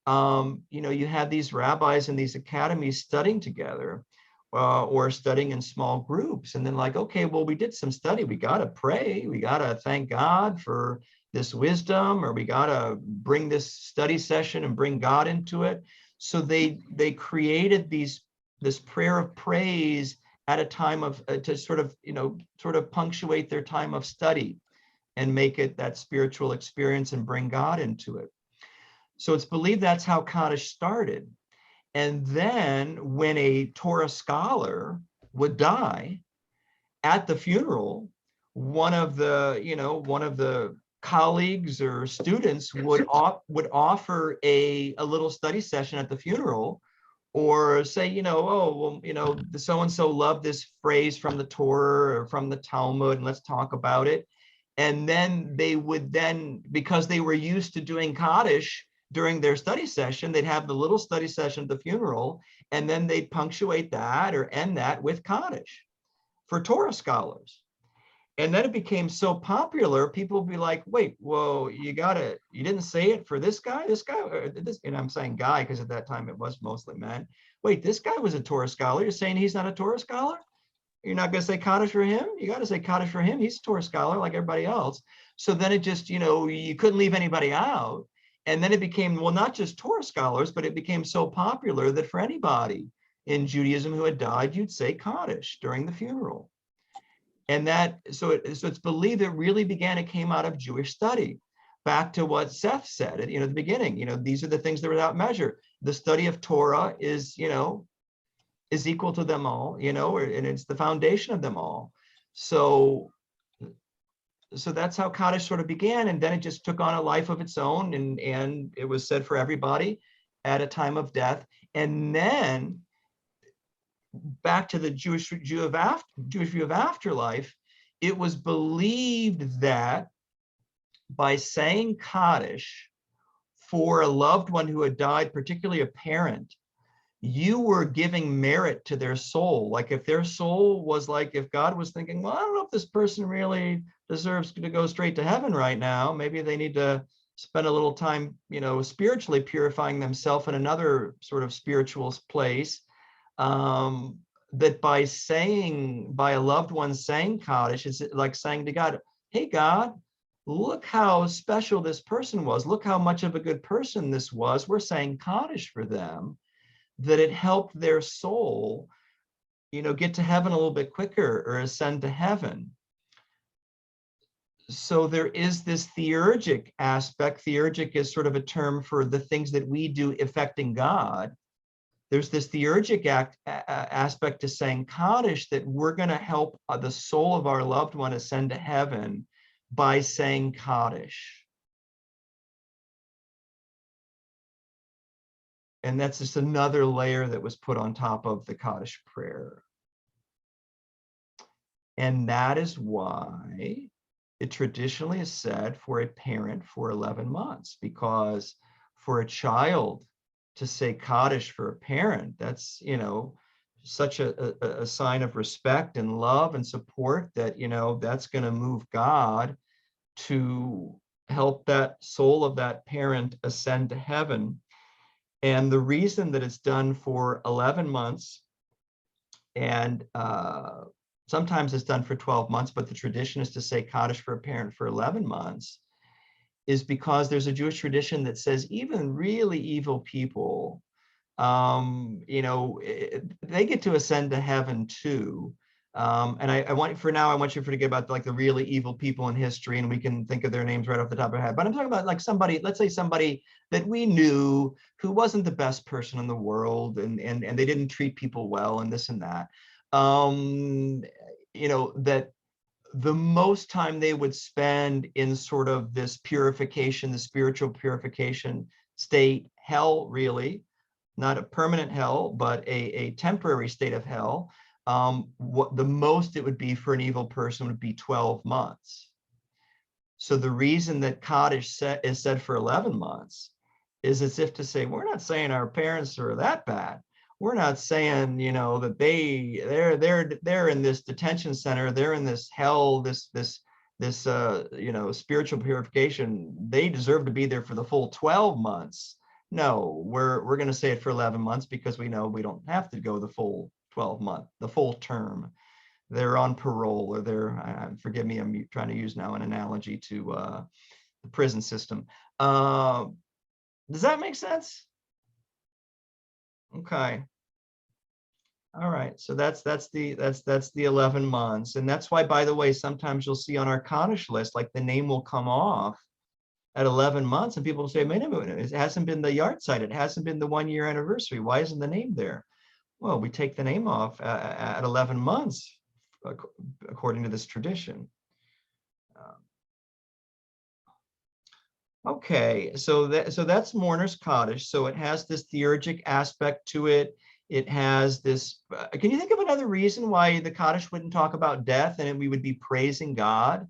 You had these rabbis in these academies studying together, or studying in small groups. And then okay, well, we did some study. We got to pray. We got to thank God for this wisdom, or we got to bring this study session and bring God into it. So they created this prayer of praise at a time of to sort of punctuate their time of study and make it that spiritual experience and bring God into it. So it's believed that's how Kaddish started. And then when a Torah scholar would die, at the funeral, one of the colleagues or students would offer a little study session at the funeral, or say, so-and-so loved this phrase from the Torah or from the Talmud, and let's talk about it. And then they would because they were used to doing Kaddish during their study session, they'd have the little study session at the funeral, and then they'd punctuate that or end that with Kaddish for Torah scholars. And then it became so popular, people would be like, wait, whoa, you didn't say it for this guy, or this, and I'm saying guy because at that time it was mostly men. Wait, this guy was a Torah scholar. You're saying he's not a Torah scholar? You're not going to say Kaddish for him? You got to say Kaddish for him. He's a Torah scholar like everybody else. So then it just, you couldn't leave anybody out. And then it became, well, not just Torah scholars, but it became so popular that for anybody in Judaism who had died, you'd say Kaddish during the funeral. And so it's believed it really it came out of Jewish study. Back to what Seth said at the beginning, these are the things that are without measure. The study of Torah is equal to them all, and it's the foundation of them all. So that's how Kaddish sort of began, and then it just took on a life of its own, and it was said for everybody at a time of death. And then back to the Jewish view of afterlife, it was believed that by saying Kaddish for a loved one who had died, particularly a parent, you were giving merit to their soul. Like if their soul was like, if God was thinking, well, I don't know if this person really deserves to go straight to heaven right now, maybe they need to spend a little time, spiritually purifying themselves in another sort of spiritual place. That by a loved one saying Kaddish, it's like saying to God, hey, God, look how special this person was. Look how much of a good person this was. We're saying Kaddish for them, that it helped their soul, get to heaven a little bit quicker or ascend to heaven. So there is this theurgic aspect. Theurgic is sort of a term for the things that we do affecting God. There's this theurgic aspect to saying Kaddish, that we're going to help the soul of our loved one ascend to heaven by saying Kaddish. And that's just another layer that was put on top of the Kaddish prayer. And that is why it traditionally is said for a parent for 11 months, because for a child to say Kaddish for a parent, that's, such a sign of respect and love and support that, that's going to move God to help that soul of that parent ascend to heaven. And the reason that it's done for 11 months, and sometimes it's done for 12 months, but the tradition is to say Kaddish for a parent for 11 months, is because there's a Jewish tradition that says even really evil people, they get to ascend to heaven too. And I want you to forget about like the really evil people in history, and we can think of their names right off the top of our head. But I'm talking about like somebody, let's say somebody that we knew who wasn't the best person in the world, and they didn't treat people well and this and that. That the most time they would spend in sort of this purification, the spiritual purification state, hell really, not a permanent hell, but a temporary state of hell. What the most it would be for an evil person would be 12 months. So the reason that Kaddish is said for 11 months is as if to say, we're not saying our parents are that bad. We're not saying, that they're in this detention center, they're in this hell, this spiritual purification. They deserve to be there for the full 12 months. No, we're going to say it for 11 months because we know we don't have to go the full 12 month, the full term. They're on parole, or forgive me, I'm trying to use now an analogy to the prison system. Does that make sense? Okay. All right. So that's the 11 months. And that's why, by the way, sometimes you'll see on our Kaddish list, like the name will come off at 11 months and people will say, wait a minute, it hasn't been the yard site. It hasn't been the 1 year anniversary. Why isn't the name there? Well, we take the name off at 11 months, according to this tradition. Okay, so that's Mourner's Kaddish. So it has this theurgic aspect to it. It has this, can you think of another reason why the Kaddish wouldn't talk about death and we would be praising God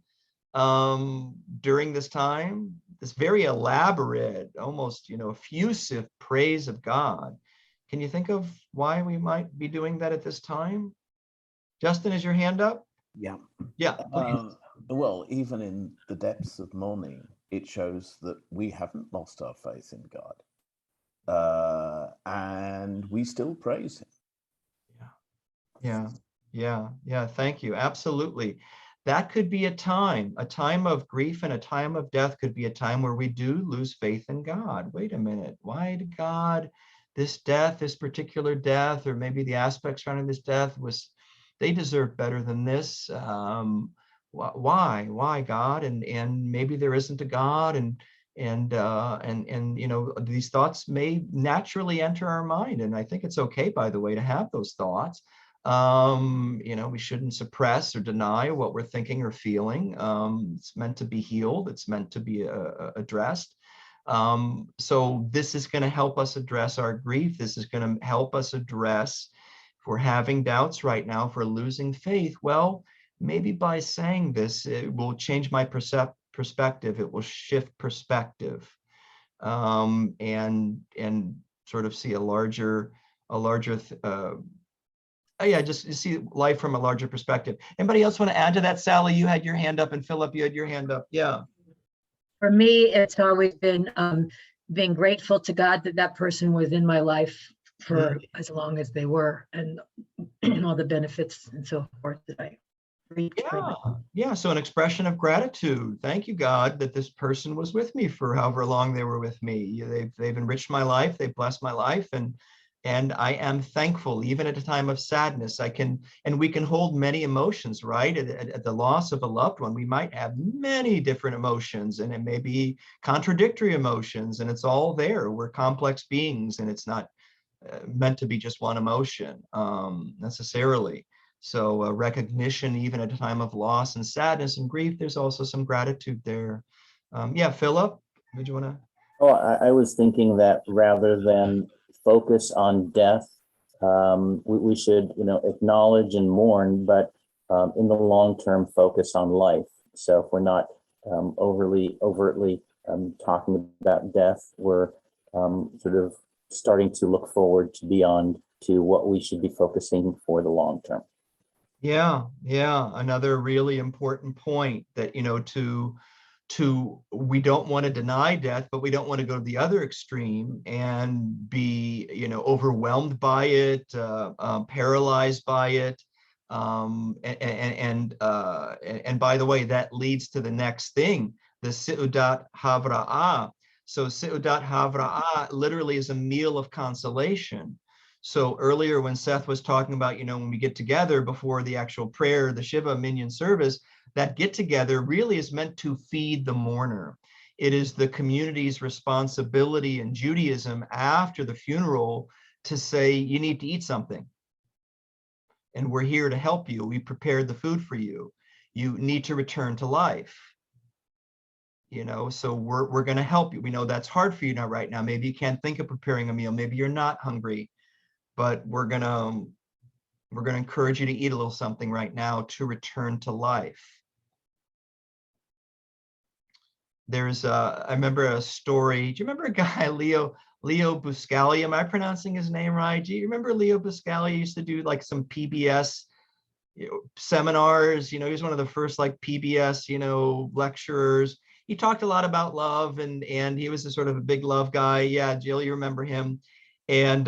during this time? This very elaborate, almost, effusive praise of God. Can you think of why we might be doing that at this time? Justin, is your hand up? Yeah. Yeah, please. Well, even in the depths of mourning, it shows that we haven't lost our faith in God. And we still praise him. Yeah. Thank you. Absolutely. That could be a time of grief and a time of death could be a time where we do lose faith in God. Wait a minute. Why did God, this death, this particular death, or maybe the aspects surrounding this death they deserve better than this. Why God? And maybe there isn't a God, and these thoughts may naturally enter our mind. And I think it's okay, by the way, to have those thoughts. We shouldn't suppress or deny what we're thinking or feeling. It's meant to be healed. It's meant to be addressed. So this is going to help us address our grief. This is going to help us address, if we're having doubts right now, if we're losing faith, well, maybe by saying this, it will change my perspective. It will shift perspective, and sort of see a larger just see life from a larger perspective. Anybody else want to add to that? Sally, you had your hand up, and Philip, you had your hand up. Yeah. For me, it's always been being grateful to God that that person was in my life for as long as they were, and all the benefits and so forth that I reaped from it. Yeah. So an expression of gratitude. Thank you, God, that this person was with me for however long they were with me. They've enriched my life. They've blessed my life, and I am thankful. Even at a time of sadness, we can hold many emotions, right? At the loss of a loved one, we might have many different emotions, and it may be contradictory emotions, and it's all there. We're complex beings, and it's not meant to be just one emotion necessarily. So recognition, even at a time of loss and sadness and grief, there's also some gratitude there. Yeah, Philip, did you want to? Oh, I was thinking that rather than focus on death, we should, acknowledge and mourn, but in the long term, focus on life. So if we're not overtly talking about death, we're sort of starting to look forward to what we should be focusing for the long term. Yeah. Another really important point that, we don't want to deny death, but we don't want to go to the other extreme and be, overwhelmed by it, paralyzed by it. And by the way, that leads to the next thing, the Seudat Havra'ah. So Seudat Havra'ah literally is a meal of consolation. So earlier when Seth was talking about, when we get together before the actual prayer, the Shiva minion service, that get together really is meant to feed the mourner. It is the community's responsibility in Judaism after the funeral to say, you need to eat something. And we're here to help you. We prepared the food for you. You need to return to life. So we're going to help you. We know that's hard for you now, right now. Maybe you can't think of preparing a meal. Maybe you're not hungry, but we're going to encourage you to eat a little something right now to return to life. There's I remember a story. Do you remember a guy, Leo Buscaglia? Am I pronouncing his name right? Do you remember Leo Buscaglia? He used to do like some PBS seminars. He was one of the first like PBS, lecturers. He talked a lot about love, and he was a sort of a big love guy. Yeah, Jill, you remember him. And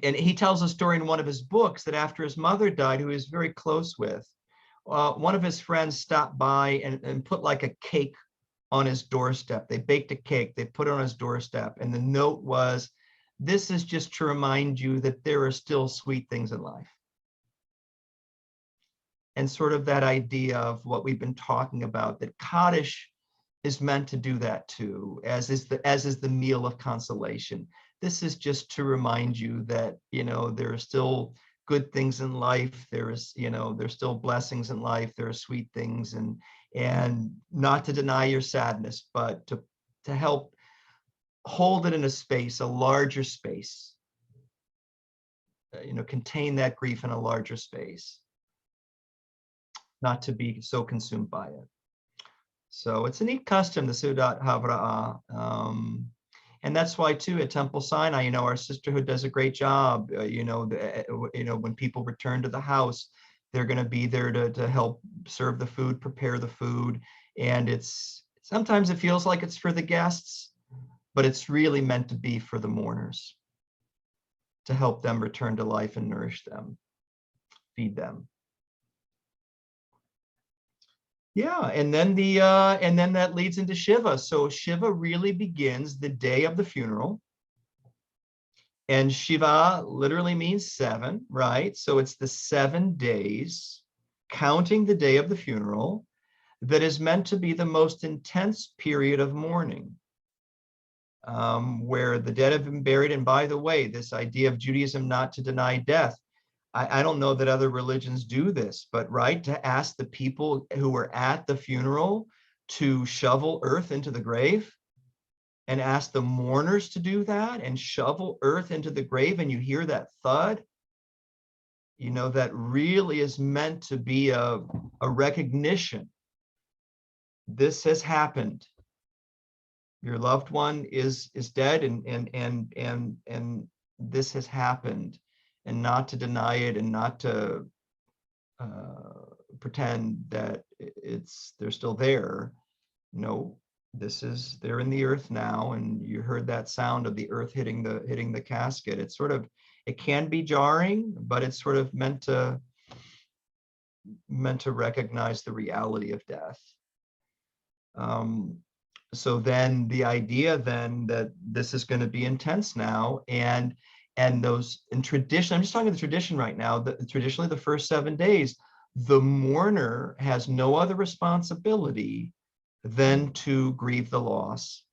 he tells a story in one of his books that after his mother died, who he was very close with, one of his friends stopped by and put like a cake on his doorstep. They baked a cake, they put it on his doorstep, and the note was, "This is just to remind you that there are still sweet things in life." And sort of that idea of what we've been talking about, that Kaddish is meant to do that too, as is the meal of consolation. This is just to remind you that, there are still good things in life. There's still blessings in life. There are sweet things, and not to deny your sadness, but to help hold it in a space, a larger space, contain that grief in a larger space, not to be so consumed by it. So it's a neat custom, the Seudat Havra'ah. And that's why too, at Temple Sinai, our sisterhood does a great job. When people return to the house, They're going to be there to help serve the food, prepare the food. And sometimes it feels like it's for the guests, but it's really meant to be for the mourners, to help them return to life and nourish them, feed them. Yeah, and then that leads into Shiva. So Shiva really begins the day of the funeral. And Shiva literally means 7, right? So it's the 7 days, counting the day of the funeral, that is meant to be the most intense period of mourning, where the dead have been buried. And by the way, this idea of Judaism not to deny death, I don't know that other religions do this, but right, to ask the people who were at the funeral to shovel earth into the grave, and ask the mourners to do that and shovel earth into the grave, and you hear that thud, you know, that really is meant to be a recognition. This has happened. Your loved one is dead, and this has happened, and not to deny it, and not to pretend that they're still there. No, they're in the earth now, and you heard that sound of the earth hitting the casket. It can be jarring, but it's sort of meant to recognize the reality of death. So then the idea then that this is going to be intense now, and those in tradition, I'm just talking the tradition right now, that traditionally the first 7 days, the mourner has no other responsibility than to grieve the loss.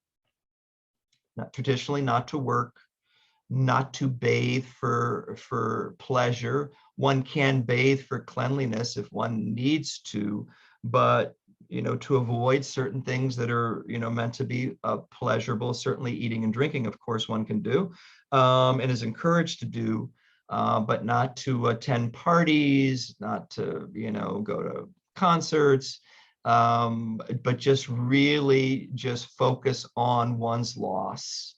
Not traditionally, not to work, not to bathe for pleasure. One can bathe for cleanliness if one needs to, but to avoid certain things that are meant to be pleasurable. Certainly eating and drinking, of course, one can do, and is encouraged to do, but not to attend parties, not to go to concerts, but just really just focus on one's loss,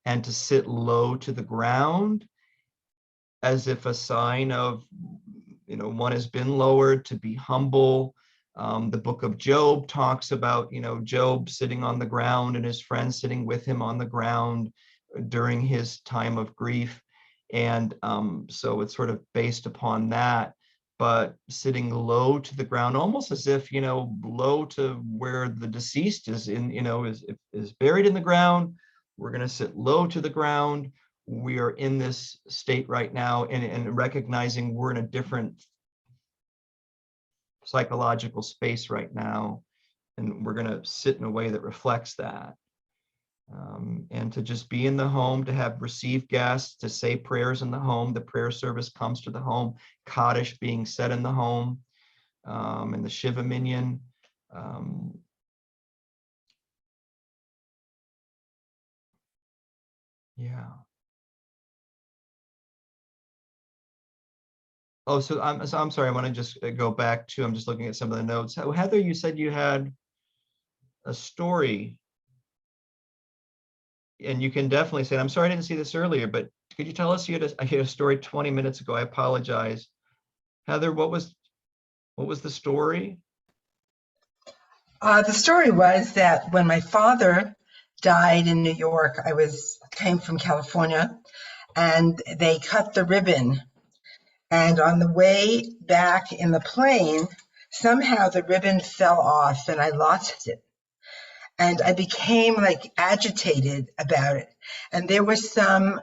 and to sit low to the ground as if a sign of one has been lowered, to be humble. The book of Job talks about Job sitting on the ground and his friends sitting with him on the ground during his time of grief, and so it's sort of based upon that, but sitting low to the ground, almost as if low to where the deceased is is buried in the ground. We're going to sit low to the ground. We are in this state right now, and recognizing we're in a different psychological space right now, and we're going to sit in a way that reflects that. And to just be in the home, to have received guests, to say prayers in the home. The prayer service comes to the home, Kaddish being said in the home, and the Shiva minyan. Yeah. Oh, so I'm sorry. I want to just go back to, I'm just looking at some of the notes. Heather, you said you had a story, and you can definitely say, I'm sorry I didn't see this earlier, but could you tell us, you had a story 20 minutes ago. I apologize. Heather, what was the story? The story was that when my father died in New York, I came from California, and they cut the ribbon. And on the way back in the plane, somehow the ribbon fell off and I lost it. And I became agitated about it. And there were some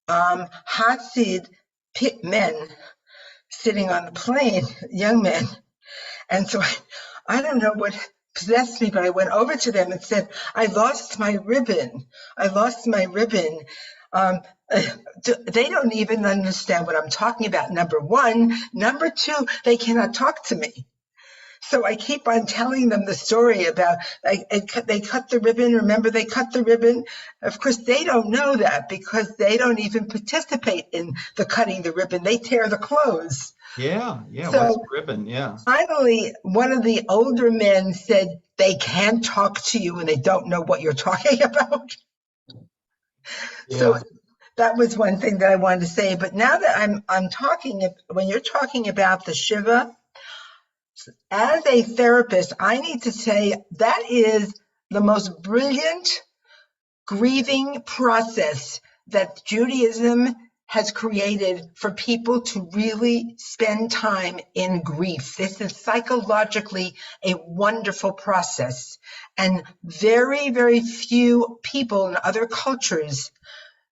Hasid men sitting on the plane, young men. And so I don't know what possessed me, but I went over to them and said, I lost my ribbon. I lost my ribbon. They don't even understand what I'm talking about, number one. Number two, they cannot talk to me. So I keep on telling them the story about they cut the ribbon. Remember, they cut the ribbon. Of course, they don't know that because they don't even participate in the cutting the ribbon. They tear the clothes. Yeah. So what's the ribbon? Yeah. Finally, one of the older men said, they can't talk to you and they don't know what you're talking about. Yeah. So that was one thing that I wanted to say. But now that I'm talking, when you're talking about the Shiva, as a therapist, I need to say that is the most brilliant grieving process that Judaism has created for people to really spend time in grief. This is psychologically a wonderful process. And very, very few people in other cultures,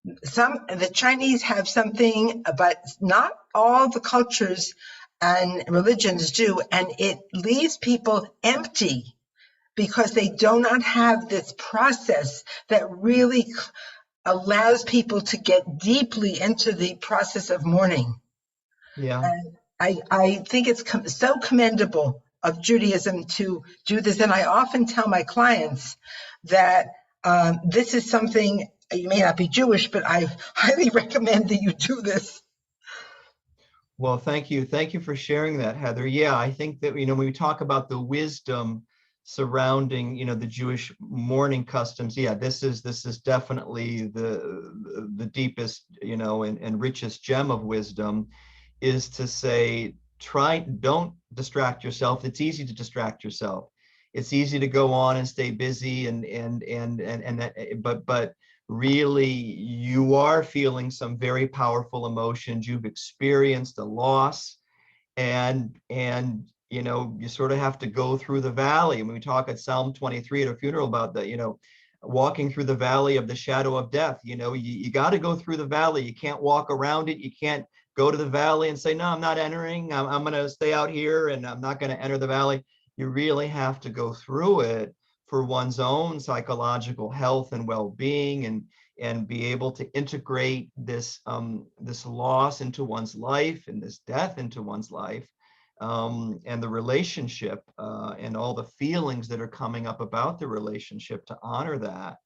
the Chinese have something, but not all the cultures and religions do. And it leaves people empty because they do not have this process that really allows people to get deeply into the process of mourning. Yeah. And I think it's so commendable of Judaism to do this. And I often tell my clients that this is something, you may not be Jewish, but I highly recommend that you do this. Well, thank you. Thank you for sharing that, Heather. Yeah, I think that, when we talk about the wisdom surrounding, the Jewish mourning customs, yeah, this is definitely the deepest, and richest gem of wisdom, is to say, don't distract yourself. It's easy to distract yourself. It's easy to go on and stay busy and that, but really you are feeling some very powerful emotions. You've experienced a loss, and you sort of have to go through the valley. When we talk at Psalm 23 at a funeral about the, walking through the valley of the shadow of death, you got to go through the valley. You can't walk around it. You can't go to the valley and say, no, I'm not entering. I'm going to stay out here and I'm not going to enter the valley. You really have to go through it for one's own psychological health and well-being, and be able to integrate this loss into one's life and this death into one's life, and the relationship, and all the feelings that are coming up about the relationship, to honor that.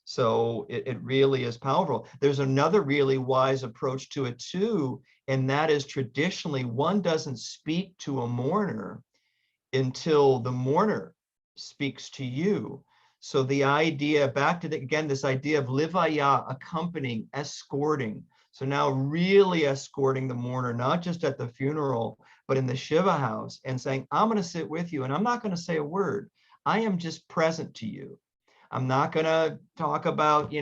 So it really is powerful. There's another really wise approach to it too, and that is, traditionally one doesn't speak to a mourner until the mourner speaks to you. So the idea, back to this idea of livaya, accompanying, escorting. So now really escorting the mourner, not just at the funeral, but in the Shiva house, and saying, I'm going to sit with you and I'm not going to say a word. I am just present to you. I'm not going to talk about,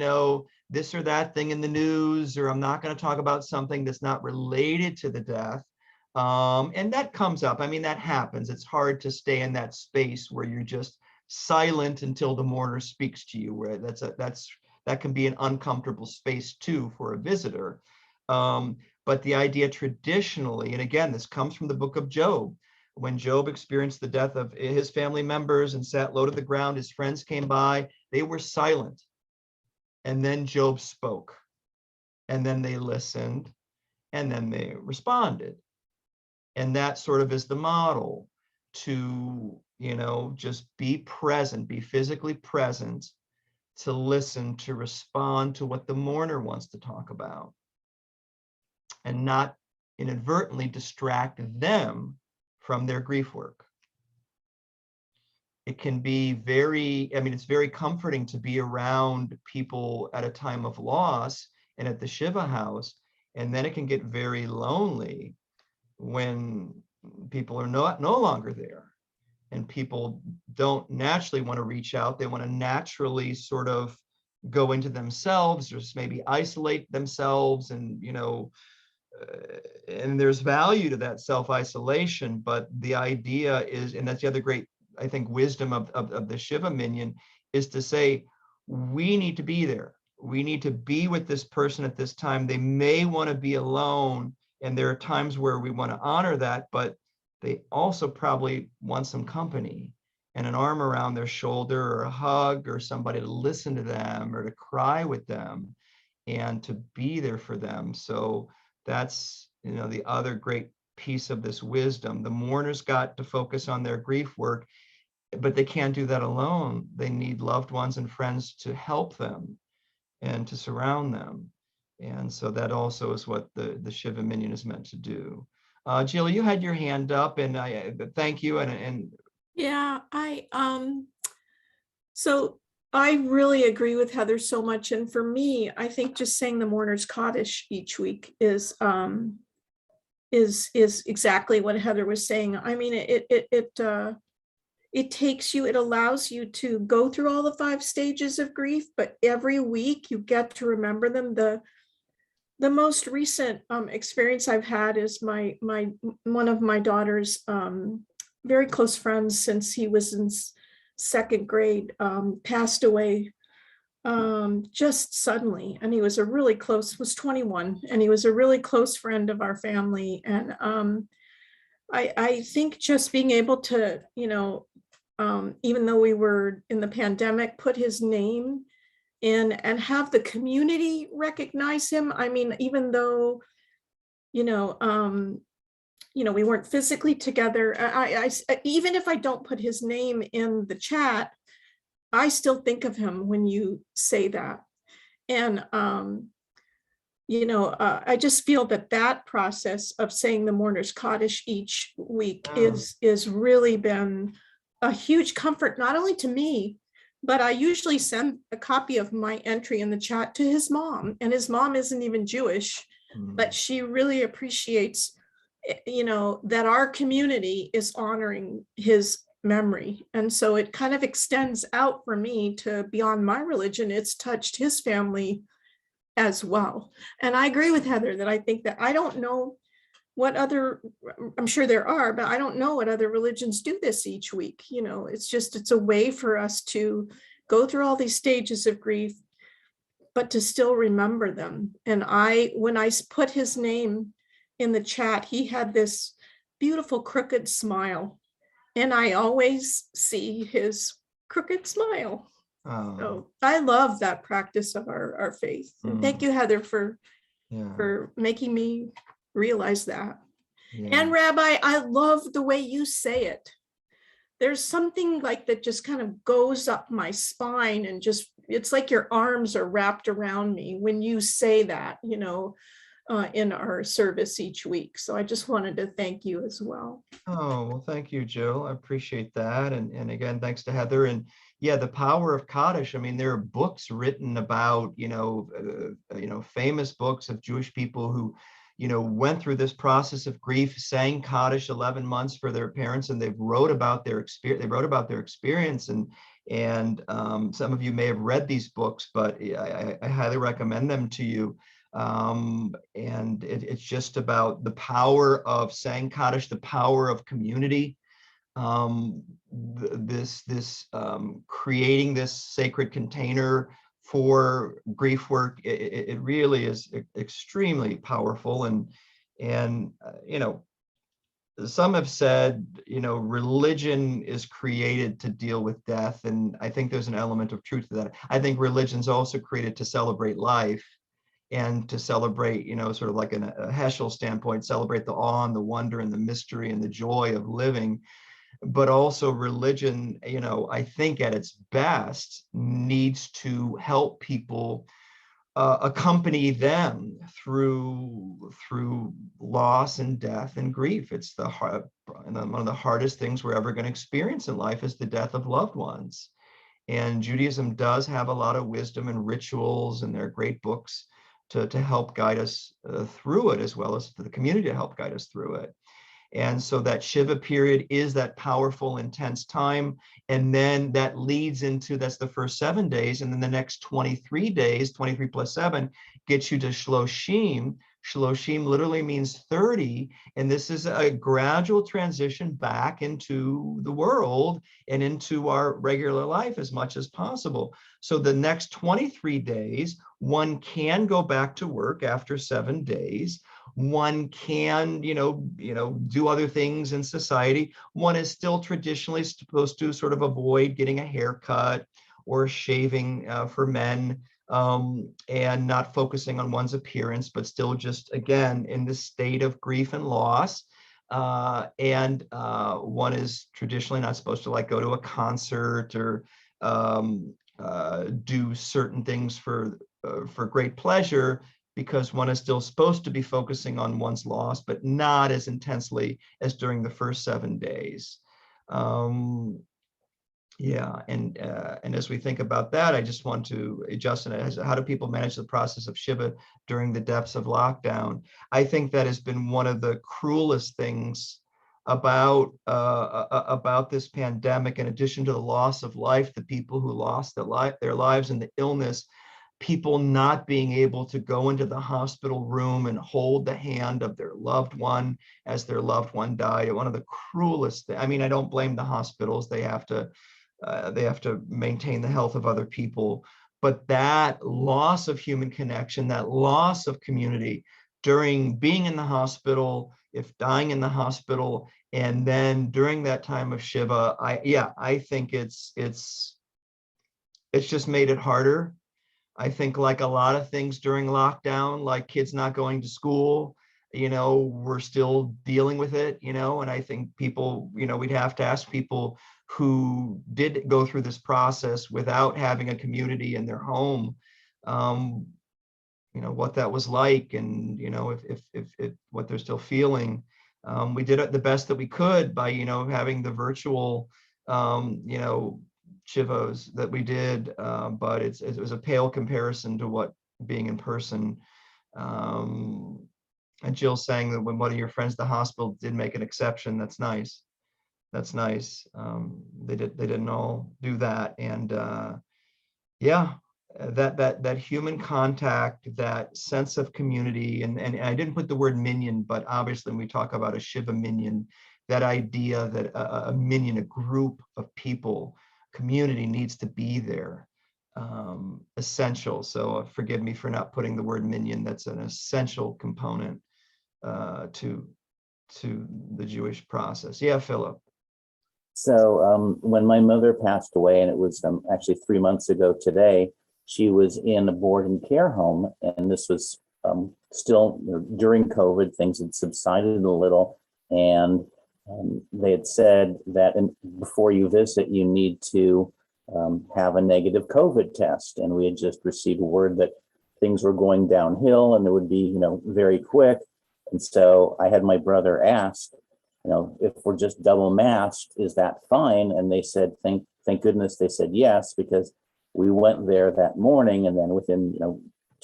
this or that thing in the news, or I'm not going to talk about something that's not related to the death. And that comes up. I mean, that happens. It's hard to stay in that space where you're just silent until the mourner speaks to you, where that can be an uncomfortable space too for a visitor. But the idea traditionally, and again, this comes from the book of Job, when Job experienced the death of his family members and sat low to the ground, his friends came by, they were silent. And then Job spoke, and then they listened, and then they responded. And that sort of is the model to, just be present, be physically present, to listen, to respond to what the mourner wants to talk about, and not inadvertently distract them from their grief work. It can be it's very comforting to be around people at a time of loss and at the Shiva house, and then it can get very lonely when people are no longer there, and people don't naturally want to reach out. They want to naturally sort of go into themselves, or maybe isolate themselves, and and there's value to that self-isolation. But the idea is, and that's the other great, I think, wisdom of the Shiva minion, is to say, we need to be there. We need to be with this person at this time. They may want to be alone, and there are times where we want to honor that, but they also probably want some company and an arm around their shoulder, or a hug, or somebody to listen to them, or to cry with them, and to be there for them. So that's, the other great piece of this wisdom. The mourners got to focus on their grief work, but they can't do that alone. They need loved ones and friends to help them and to surround them. And so that also is what the Shiva minion is meant to do. Jill, you had your hand up, and I thank you. And yeah, so I really agree with Heather so much. And for me, I think just saying the mourner's Kaddish each week is exactly what Heather was saying. I mean, it takes you, it allows you to go through all the 5 stages of grief, but every week you get to remember them. The most recent experience I've had is one of my daughter's very close friends since he was in 2nd grade passed away just suddenly, and he was was 21, and he was a really close friend of our family. And I think just being able to, even though we were in the pandemic, put his name in and have the community recognize him. I mean, even though, we weren't physically together, I even if I don't put his name in the chat, I still think of him when you say that. And, I just feel that process of saying the mourner's Kaddish each week is really been a huge comfort, not only to me, but I usually send a copy of my entry in the chat to his mom, and his mom isn't even Jewish, but she really appreciates, that our community is honoring his memory. And so it kind of extends out for me to beyond my religion. It's touched his family as well. And I agree with Heather that I think that I don't know what other, I'm sure there are, but I don't know what other religions do this each week. It's a way for us to go through all these stages of grief, but to still remember them. And when I put his name in the chat, he had this beautiful crooked smile, and I always see his crooked smile. So I love that practice of our faith. And thank you, Heather, for making me realize that. And Rabbi, I love the way you say it. There's something like that just kind of goes up my spine, and just, it's like your arms are wrapped around me when you say that, in our service each week. So I just wanted to thank you as well. Oh, well, thank you, Jill. I appreciate that. And again, thanks to Heather. And yeah, the power of Kaddish. I mean, there are books written about, famous books of Jewish people who, went through this process of grief, sang Kaddish 11 months for their parents, and they wrote about their experience. And some of you may have read these books, but I highly recommend them to you. And it's just about the power of saying Kaddish, the power of community, creating this sacred container for grief work. It really is extremely powerful. And some have said, religion is created to deal with death. And I think there's an element of truth to that. I think religion's also created to celebrate life, and to celebrate, sort of like a Heschel standpoint, celebrate the awe and the wonder and the mystery and the joy of living. But also religion, I think at its best needs to help people, accompany them through loss and death and grief. It's one of the hardest things we're ever going to experience in life is the death of loved ones. And Judaism does have a lot of wisdom and rituals, and there are great books to help guide us through it, as well as for the community to help guide us through it. And so that Shiva period is that powerful, intense time. And then that leads into, that's the first 7 days. And then the next 23 days, 23 plus 7, gets you to Shloshim. Shloshim literally means 30. And this is a gradual transition back into the world and into our regular life as much as possible. So the next 23 days, one can go back to work after 7 days. One can, do other things in society. One is still traditionally supposed to sort of avoid getting a haircut or shaving for men, and not focusing on one's appearance, but still just, again, in the state of grief and loss. And one is traditionally not supposed to go to a concert or do certain things for great pleasure, because one is still supposed to be focusing on one's loss, but not as intensely as during the first 7 days. Yeah, and as we think about that, I just want to, Justin, how do people manage the process of Shiva during the depths of lockdown? I think that has been one of the cruelest things about this pandemic. In addition to the loss of life, the people who lost their lives and the illness, people not being able to go into the hospital room and hold the hand of their loved one as their loved one died. One of the cruelest things. I mean, I don't blame the hospitals. They have to maintain the health of other people. But that loss of human connection, that loss of community during being in the hospital, if dying in the hospital, and then during that time of Shiva, I think it's just made it harder. I think, like a lot of things during lockdown, like kids not going to school, we're still dealing with it, and I think people, we'd have to ask people who did go through this process without having a community in their home, what that was like, and, if what they're still feeling. We did it the best that we could by, having the virtual, Shivos that we did, but it was a pale comparison to what being in person. And Jill's saying that when one of your friends at the hospital did make an exception, that's nice. That's nice. They didn't all do that, and yeah, that human contact, that sense of community, and I didn't put the word minion, but obviously when we talk about a Shiva minion, that idea that a minion, a group of people, community needs to be there, essential. So forgive me for not putting the word minion. That's an essential component to the Jewish process. Yeah, Philip. So when my mother passed away, and it was actually 3 months ago today, she was in a board and care home, and this was still during COVID. Things had subsided a little, and they had said that before you visit, you need to have a negative COVID test. And we had just received word that things were going downhill and it would be, very quick. And so I had my brother ask, if we're just double masked, is that fine? And they said, thank goodness they said yes, because we went there that morning, and then within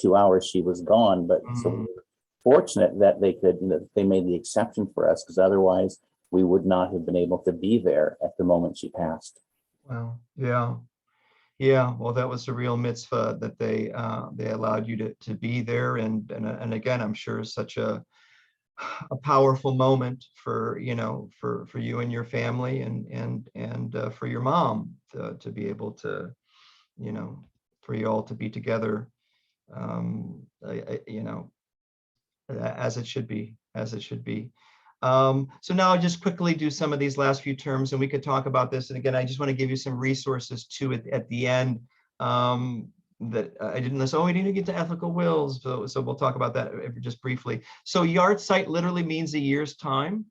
2 hours she was gone. But so we were fortunate that they could, they made the exception for us, because otherwise we would not have been able to be there at the moment she passed. Wow. Yeah. Well, that was a real mitzvah that they allowed you to be there, and again, I'm sure such a powerful moment for for you and your family, and for your mom to be able to, for you all to be together, as it should be. So now I'll just quickly do some of these last few terms, and we could talk about this. And again, I just want to give you some resources too at the end, that I didn't list. Oh, we need to get to ethical wills. So we'll talk about that just briefly. So yard site literally means a year's time,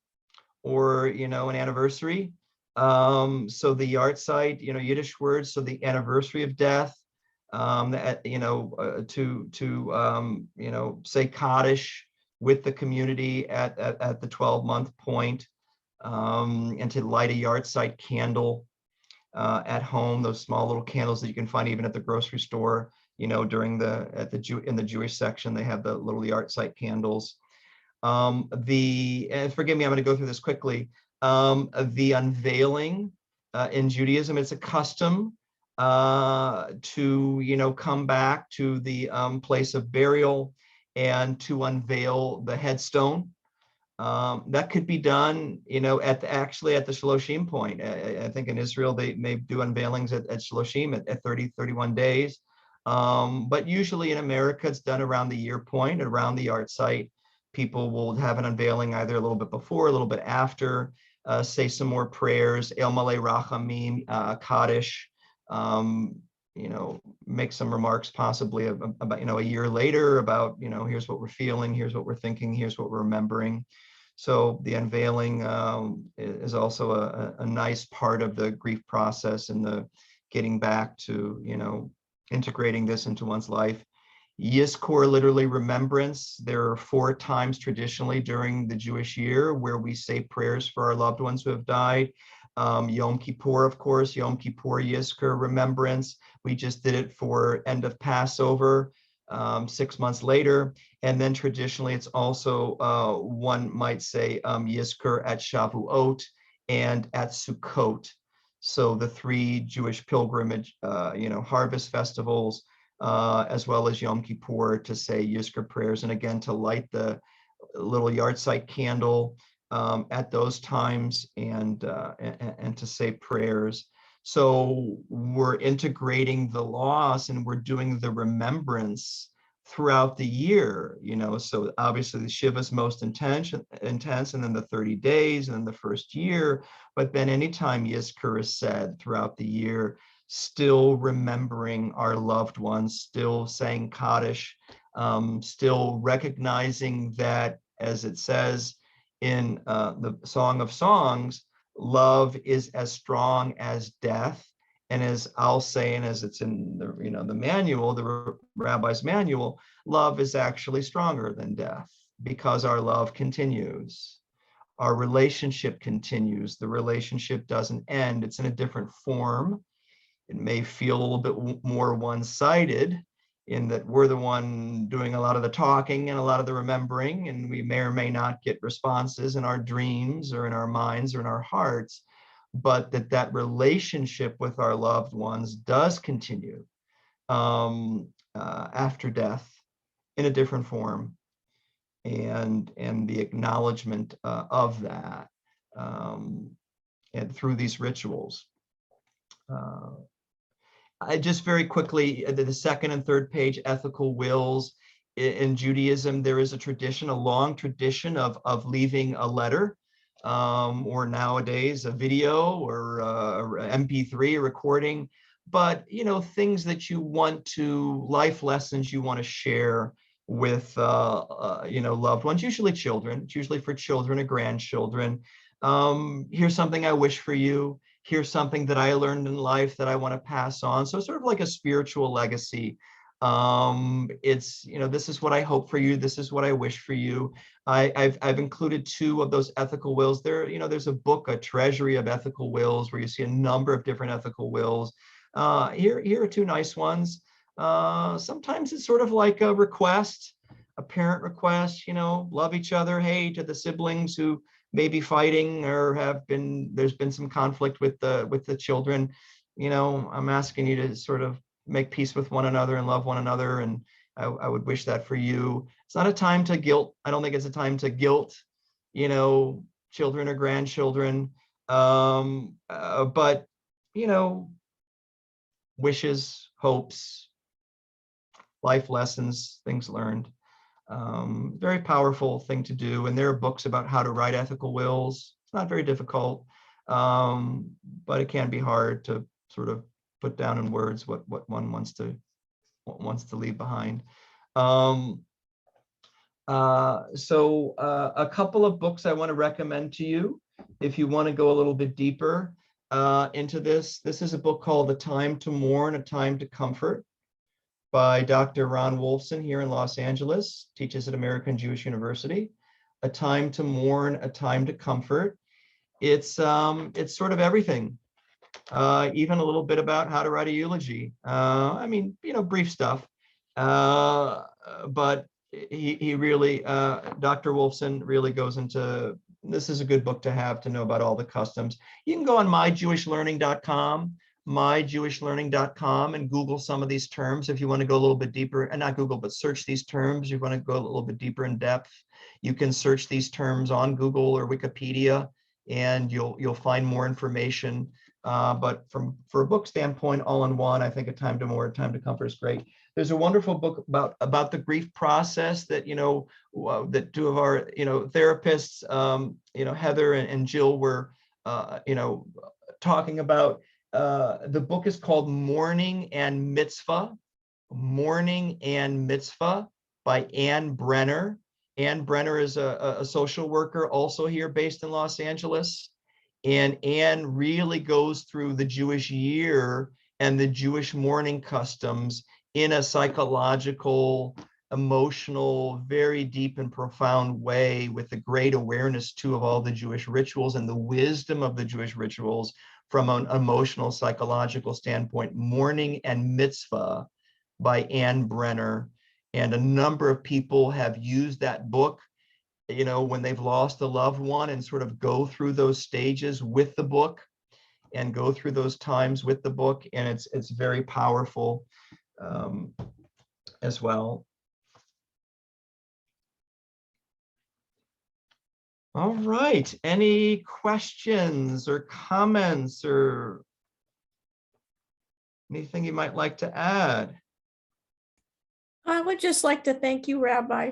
or, an anniversary. So the yard site, Yiddish words. So the anniversary of death, say Kaddish with the community at the 12-month point, and to light a yard site candle at home, those small little candles that you can find even at the grocery store, during in the Jewish section, they have the little yard site candles. And forgive me, I'm going to go through this quickly. The unveiling in Judaism, it's a custom to come back to the place of burial and to unveil the headstone. That could be done, actually at the Shloshim point. I think in Israel they may do unveilings at Shloshim at 31 days. But usually in America it's done around the year point, around the yard site. People will have an unveiling either a little bit before, a little bit after, say some more prayers, El Malei Rachamim, Kaddish, make some remarks possibly about, a year later about, here's what we're feeling, here's what we're thinking, here's what we're remembering. So the unveiling is also a nice part of the grief process, and the getting back to, integrating this into one's life. Yizkor, literally remembrance. There are 4 times traditionally during the Jewish year where we say prayers for our loved ones who have died. Yom Kippur, of course, Yom Kippur Yizkor remembrance. We just did it for end of Passover, 6 months later. And then traditionally, it's also, one might say, Yizkor at Shavuot and at Sukkot. So the 3 Jewish pilgrimage, harvest festivals, as well as Yom Kippur to say Yizkor prayers, and again, to light the little yahrzeit candle at those times and to say prayers. So we're integrating the loss and we're doing the remembrance throughout the year, so obviously the Shiva is most intense, and then the 30 days, and then the first year, but then anytime Yizkor is said throughout the year, still remembering our loved ones, still saying Kaddish, still recognizing that, as it says in the Song of Songs, love is as strong as death. And as I'll say, and as it's in the the manual, the Rabbi's manual, love is actually stronger than death because our love continues. Our relationship continues. The relationship doesn't end. It's in a different form. It may feel a little bit more one-sided in that we're the one doing a lot of the talking and a lot of the remembering, and we may or may not get responses in our dreams or in our minds or in our hearts, but that relationship with our loved ones does continue after death in a different form, and the acknowledgement of that and through these rituals. I just very quickly, the second and third page, ethical wills. In Judaism, there is a tradition, a long tradition of leaving a letter, or nowadays a video or MP3 recording, but things that you want to, life lessons you want to share with loved ones, usually children. It's usually for children or grandchildren. Here's something I wish for you. Here's something that I learned in life that I want to pass on. So sort of like a spiritual legacy. It's, this is what I hope for you. This is what I wish for you. I've included 2 of those ethical wills there. There's a book, a treasury of ethical wills, where you see a number of different ethical wills. Here are 2 nice ones. Sometimes it's sort of like a request, a parent request, love each other. Hey, to the siblings who may be fighting or there's been some conflict with the children, I'm asking you to sort of make peace with one another and love one another, and I would wish that for you. It's not a time to guilt. I don't think it's a time to guilt, children or grandchildren, but wishes, hopes, life lessons, things learned. Very powerful thing to do. And there are books about how to write ethical wills. It's not very difficult, but it can be hard to sort of put down in words what one wants to leave behind. So a couple of books I want to recommend to you if you want to go a little bit deeper into this. This is a book called A Time to Mourn, A Time to Comfort, by Dr. Ron Wolfson here in Los Angeles, teaches at American Jewish University. A Time to Mourn, A Time to Comfort. It's sort of everything, even a little bit about how to write a eulogy. Brief stuff, but he really, Dr. Wolfson really goes into, this is a good book to have to know about all the customs. You can go on myjewishlearning.com, and Google some of these terms if you want to go a little bit deeper, and not Google, but search these terms. You want to go a little bit deeper in depth. You can search these terms on Google or Wikipedia, and you'll find more information. But for a book standpoint, all in one, I think A Time to Mourn, A Time to Comfort is great. There's a wonderful book about the grief process that that 2 of our therapists, Heather and Jill, were talking about. The book is called Mourning and Mitzvah, Mourning and Mitzvah by Ann Brenner. Ann Brenner is a social worker also here based in Los Angeles. And Ann really goes through the Jewish year and the Jewish mourning customs in a psychological, emotional, very deep and profound way, with a great awareness too of all the Jewish rituals and the wisdom of the Jewish rituals from an emotional, psychological standpoint. Mourning and Mitzvah by Anne Brenner. And a number of people have used that book, you know, when they've lost a loved one, and sort of go through those stages with the book and go through those times with the book. And it's very powerful as well. All right, any questions or comments or anything you might like to add? I would just like to thank you, Rabbi,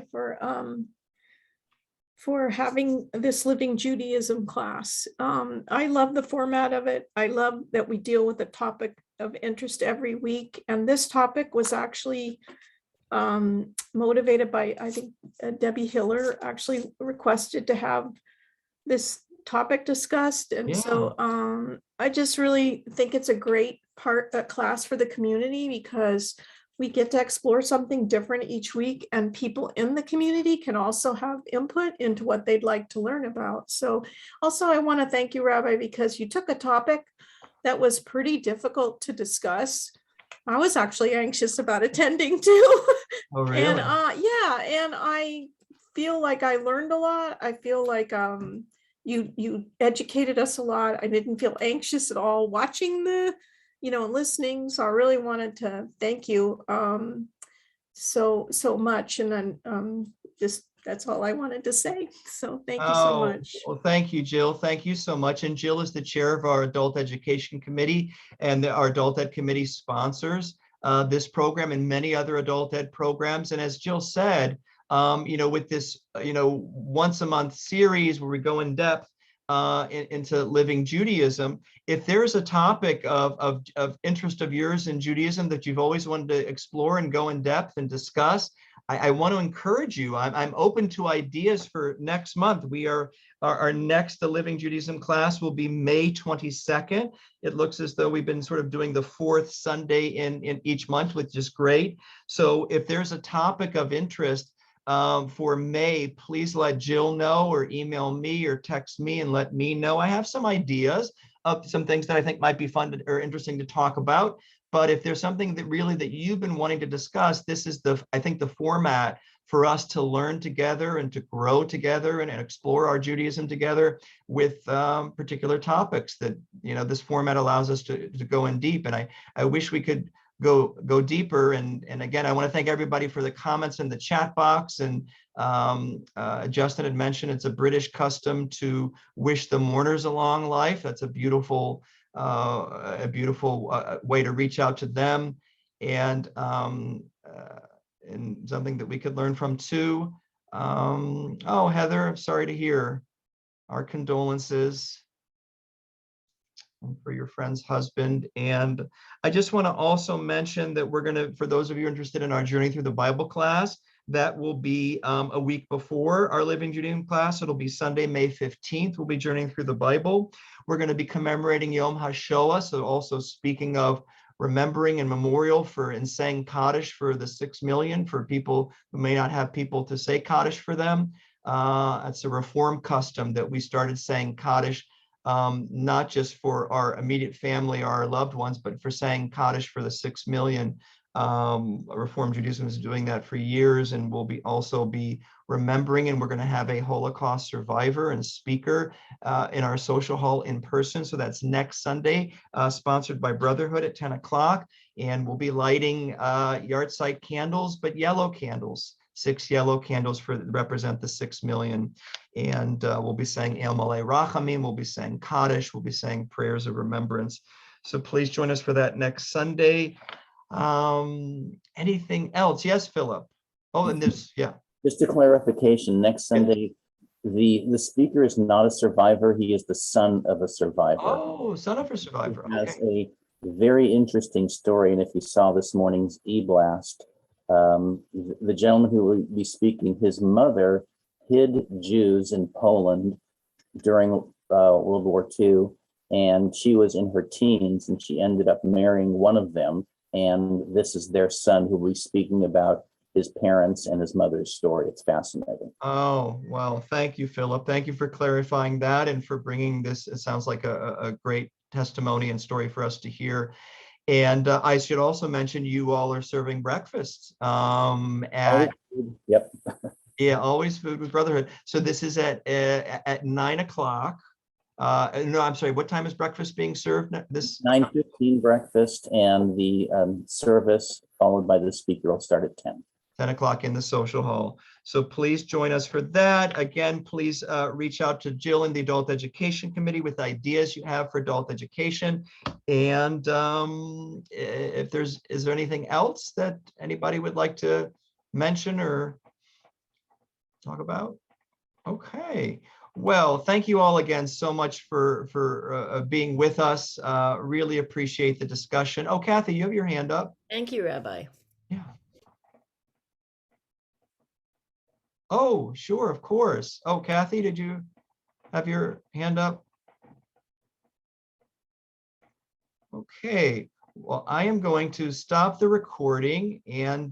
for having this Living Judaism class. I love the format of it. I love that we deal with a topic of interest every week. And this topic was actually motivated by, I think, Debbie Hiller actually requested to have this topic discussed. And so I just really think it's a great class for the community, because we get to explore something different each week, and people in the community can also have input into what they'd like to learn about. So also I want to thank you, Rabbi, because you took a topic that was pretty difficult to discuss. I was actually anxious about attending too. Oh, really? And and I feel like I learned a lot. I feel like you educated us a lot. I didn't feel anxious at all watching the and listening. So I really wanted to thank you so much. And then that's all I wanted to say. So thank you so much. Well, thank you, Jill. Thank you so much. And Jill is the chair of our Adult Education Committee, and our Adult Ed Committee sponsors this program and many other adult ed programs. And as Jill said, with this, once a month series where we go in depth into living Judaism, if there's a topic of interest of yours in Judaism that you've always wanted to explore and go in depth and discuss, I want to encourage you. I'm open to ideas for next month. Our next The Living Judaism class will be May 22nd. It looks as though we've been sort of doing the fourth Sunday in each month, which is great. So if there's a topic of interest for May, please let Jill know, or email me or text me and let me know. I have some ideas of some things that I think might be fun or interesting to talk about. But if there's something that you've been wanting to discuss, this is I think the format for us to learn together and to grow together and explore our Judaism together with particular topics that, this format allows us to go in deep. And I wish we could go deeper. And again, I want to thank everybody for the comments in the chat box. And Justin had mentioned it's a British custom to wish the mourners a long life. That's a beautiful way to reach out to them, and something that we could learn from too. Oh, Heather, I'm sorry to hear. Our condolences for your friend's husband. And I just want to also mention that we're going to, for those of you interested in our Journey Through the Bible class, that will be a week before our Living Judaism class. It'll be Sunday, May 15th. We'll be journeying through the Bible. We're going to be commemorating Yom HaShoah. So also speaking of remembering and memorial for and saying Kaddish for the 6 million, for people who may not have people to say Kaddish for them. It's a Reform custom that we started saying Kaddish, not just for our immediate family or our loved ones, but for saying Kaddish for the 6 million. Reform Judaism is doing that for years, and we'll also be remembering, and we're going to have a Holocaust survivor and speaker in our social hall in person. So that's next Sunday, sponsored by Brotherhood at 10 o'clock. And we'll be lighting yahrzeit candles, but yellow candles, 6 yellow candles represent the 6 million. And we'll be saying El Malei Rachamim, we'll be saying Kaddish, we'll be saying prayers of remembrance. So please join us for that next Sunday. Anything else? Yes, Philip. Oh, and there's, yeah. Just a clarification, next Sunday, the speaker is not a survivor. He is the son of a survivor. Oh, son of a survivor. He has a very interesting story. And if you saw this morning's e-blast, the gentleman who will be speaking, his mother hid Jews in Poland during World War II. And she was in her teens, and she ended up marrying one of them. And this is their son who will be speaking about his parents and his mother's story. It's fascinating. Oh, well, thank you, Philip. Thank you for clarifying that and for bringing this. It sounds like a great testimony and story for us to hear. And I should also mention you all are serving breakfast at, Yep. yeah, Always Food with Brotherhood. So this is at 9 o'clock. No, I'm sorry. What time is breakfast being served? This 9:15 breakfast, and the service followed by the speaker will start at 10. 10 o'clock in the social hall. So please join us for that. Again, please reach out to Jill in the Adult Education Committee with ideas you have for adult education. And if is there anything else that anybody would like to mention or talk about? Okay. Well, thank you all again so much for being with us. Really appreciate the discussion. Oh, Kathy, you have your hand up. Thank you, Rabbi. Yeah. Oh, sure, of course. Oh, Kathy, did you have your hand up? Okay, well, I am going to stop the recording and